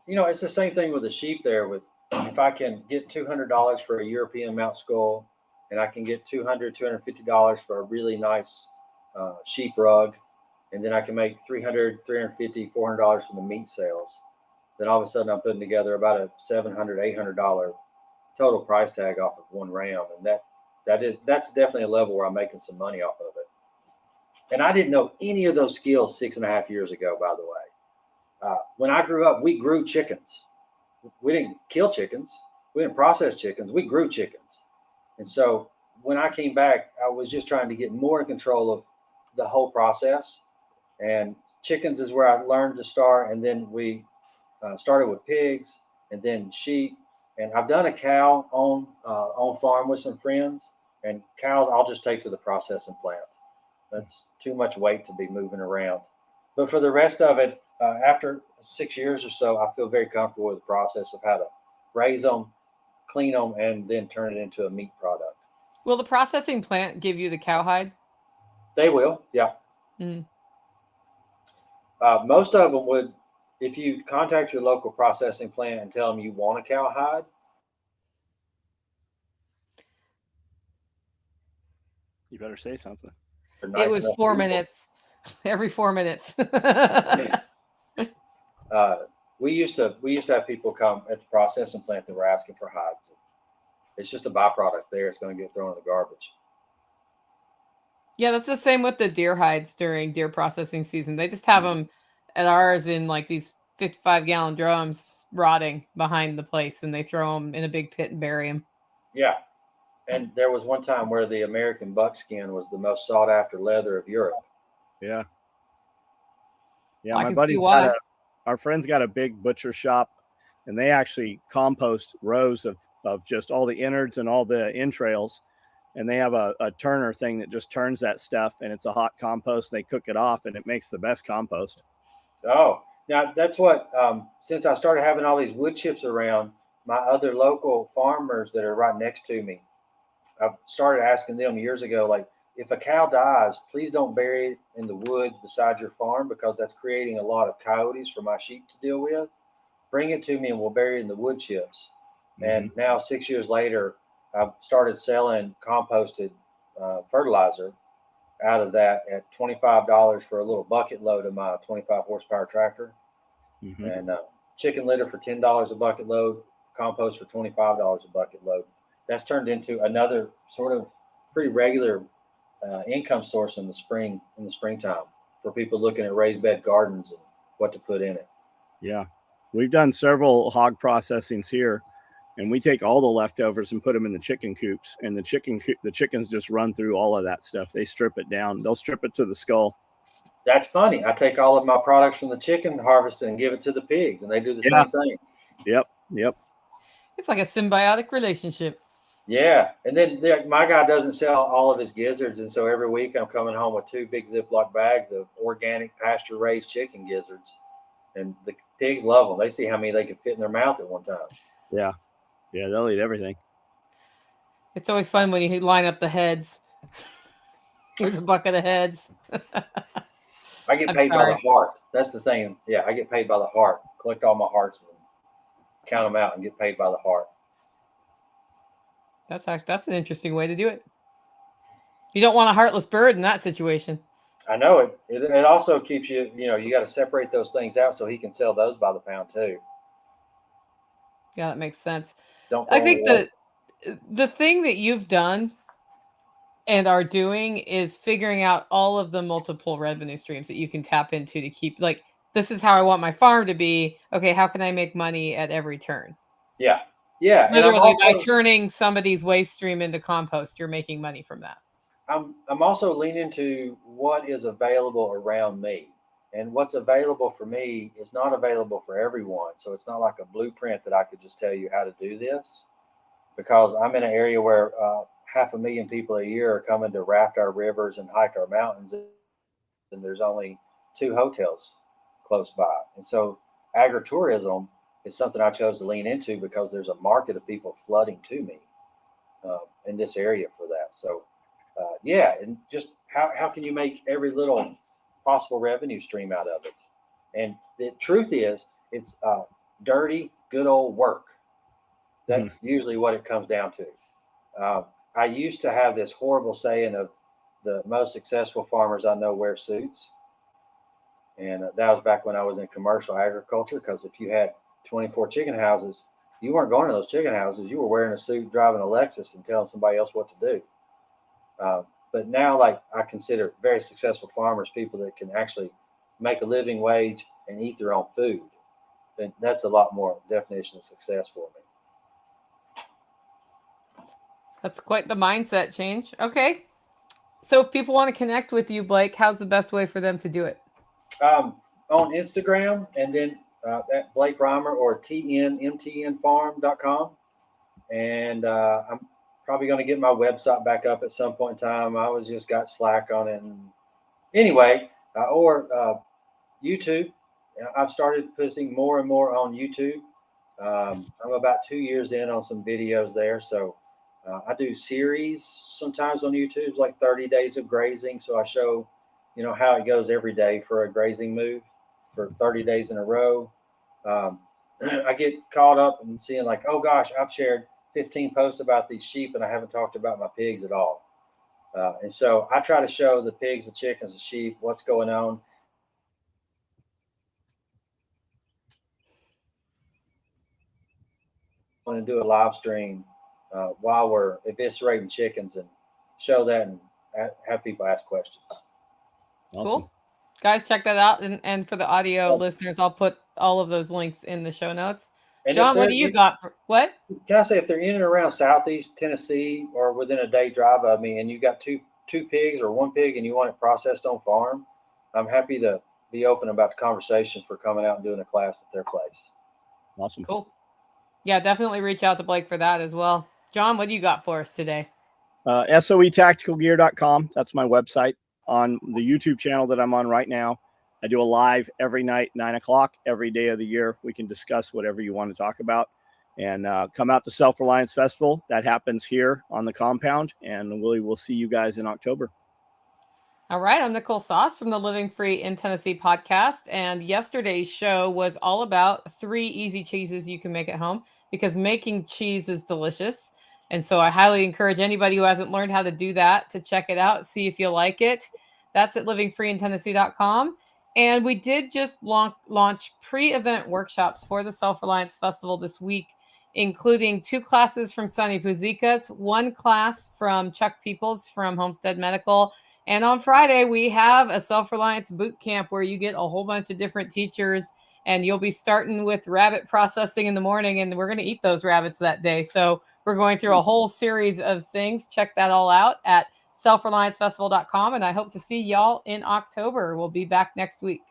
B: It's the same thing with the sheep there. With if I can get $200 for a European mount skull, and I can get $250 for a really nice sheep rug, and then I can make $300, $350, $400 from the meat sales, then all of a sudden I'm putting together about a $700, $800 total price tag off of one ram, and that's definitely a level where I'm making some money off of it. And I didn't know any of those skills 6.5 years ago, by the way. When I grew up, we grew chickens. We didn't kill chickens. We didn't process chickens. We grew chickens. And so when I came back, I was just trying to get more in control of the whole process. And chickens is where I learned to start. And then we started with pigs, and then sheep. And I've done a cow on farm with some friends. And cows I'll just take to the processing plant. That's too much weight to be moving around. But for the rest of it, after 6 years or so, I feel very comfortable with the process of how to raise them, clean them, and then turn it into a meat product.
A: Will the processing plant give you the cowhide?
B: They will, yeah. Mm. Most of them would, if you contact your local processing plant and tell them you want a cowhide.
C: You better say something.
A: Nice, it was 4 minutes. Every 4 minutes.
B: We used to have people come at the processing plant that were asking for hides. It's just a byproduct there. It's going to get thrown in the garbage.
A: Yeah, that's the same with the deer hides during deer processing season. They just have them at ours in like these 55-gallon drums rotting behind the place, and they throw them in a big pit and bury them.
B: Yeah. And there was one time where the American buckskin was the most sought after leather of Europe.
C: Yeah. Yeah, my buddy's got our friend's got a big butcher shop, and they actually compost rows of just all the innards and all the entrails. And they have a turner thing that just turns that stuff, and it's a hot compost. They cook it off, and it makes the best compost.
B: Oh, now that's what, since I started having all these wood chips around, my other local farmers that are right next to me, I've started asking them years ago, like, if a cow dies, please don't bury it in the woods beside your farm, because that's creating a lot of coyotes for my sheep to deal with. Bring it to me and we'll bury it in the wood chips. And now 6 years later, I've started selling composted fertilizer out of that at $25 for a little bucket load of my 25 horsepower tractor. And chicken litter for $10 a bucket load, compost for $25 a bucket load. That's turned into another sort of pretty regular income source in the springtime for people looking at raised bed gardens and what to put in it.
C: Yeah, we've done several hog processings here, and we take all the leftovers and put them in the chicken coops, and the chickens just run through all of that stuff. They strip it down. They'll strip it to the skull.
B: That's funny. I take all of my products from the chicken harvest and give it to the pigs, and they do the same thing.
C: Yep.
A: It's like a symbiotic relationship.
B: Yeah. And then my guy doesn't sell all of his gizzards. And so every week I'm coming home with 2 big Ziploc bags of organic pasture raised chicken gizzards. And the pigs love them. They see how many they can fit in their mouth at one time.
C: Yeah. They'll eat everything.
A: It's always fun when you line up the heads. Here's a bucket of heads.
B: I get paid by the heart. That's the thing. Yeah, I get paid by the heart. Collect all my hearts and count them out and get paid by the heart.
A: That's an interesting way to do it. You don't want a heartless bird in that situation.
B: I know it. It also keeps you got to separate those things out so he can sell those by the pound too.
A: Yeah, that makes sense.
B: I
A: think the thing that you've done and are doing is figuring out all of the multiple revenue streams that you can tap into to keep, like, this is how I want my farm to be. Okay, how can I make money at every turn?
B: Yeah.
A: Literally, by turning somebody's waste stream into compost, you're making money from that.
B: I'm also leaning to what is available around me. And what's available for me is not available for everyone. So it's not like a blueprint that I could just tell you how to do this, because I'm in an area where 500,000 people a year are coming to raft our rivers and hike our mountains. And there's only 2 hotels close by. And so agritourism is something I chose to lean into because there's a market of people flooding to me in this area for that. So and just how can you make every little possible revenue stream out of it? And the truth is, it's dirty, good old work. That's usually what it comes down to. I used to have this horrible saying of the most successful farmers I know wear suits. And that was back when I was in commercial agriculture, because if you had 24 chicken houses, you weren't going to those chicken houses. You were wearing a suit, driving a Lexus, and telling somebody else what to do. But now, like, I consider very successful farmers people that can actually make a living wage and eat their own food. And that's a lot more definition of success for me.
A: That's quite the mindset change. Okay. So if people want to connect with you, Blake, how's the best way for them to do it?
B: On Instagram, and then at Blake Rymer or mtnfarm.com. And I'm probably going to get my website back up at some point in time. I just got slack on it. And anyway, or YouTube. I've started posting more and more on YouTube. I'm about 2 years in on some videos there. So I do series sometimes on YouTube, like 30 days of grazing. So I show, how it goes every day for a grazing move for 30 days in a row. I get caught up in seeing like, oh gosh, I've shared 15 posts about these sheep and I haven't talked about my pigs at all. And so I try to show the pigs, the chickens, the sheep, what's going on. I'm going to do a live stream while we're eviscerating chickens and show that and have people ask questions.
C: Awesome.
A: Cool. Guys, check that out. And for the audio listeners, I'll put all of those links in the show notes. And John, what do you got? What?
B: Can I say, if they're in and around Southeast Tennessee or within a day drive of me, and you got two pigs or 1 pig and you want it processed on farm, I'm happy to be open about the conversation for coming out and doing a class at their place.
C: Awesome.
A: Cool. Yeah, definitely reach out to Blake for that as well. John, what do you got for us today?
C: SOEtacticalgear.com. That's my website. On the YouTube channel that I'm on right now, I do a live every night, 9:00, every day of the year. We can discuss whatever you want to talk about. And come out to Self-Reliance Festival. That happens here on the compound. And we'll see you guys in October.
A: All right, I'm Nicole Sauce from the Living Free in Tennessee podcast. And yesterday's show was all about 3 easy cheeses you can make at home, because making cheese is delicious. And so I highly encourage anybody who hasn't learned how to do that to check it out, see if you like it. That's at livingfreeintennessee.com. And we did just launch pre-event workshops for the Self-Reliance Festival this week, including 2 classes from Sonny Puzikas, 1 class from Chuck Peoples from Homestead Medical. And on Friday, we have a self-reliance boot camp where you get a whole bunch of different teachers, and you'll be starting with rabbit processing in the morning, and we're going to eat those rabbits that day. So we're going through a whole series of things. Check that all out at selfreliancefestival.com. And I hope to see y'all in October. We'll be back next week.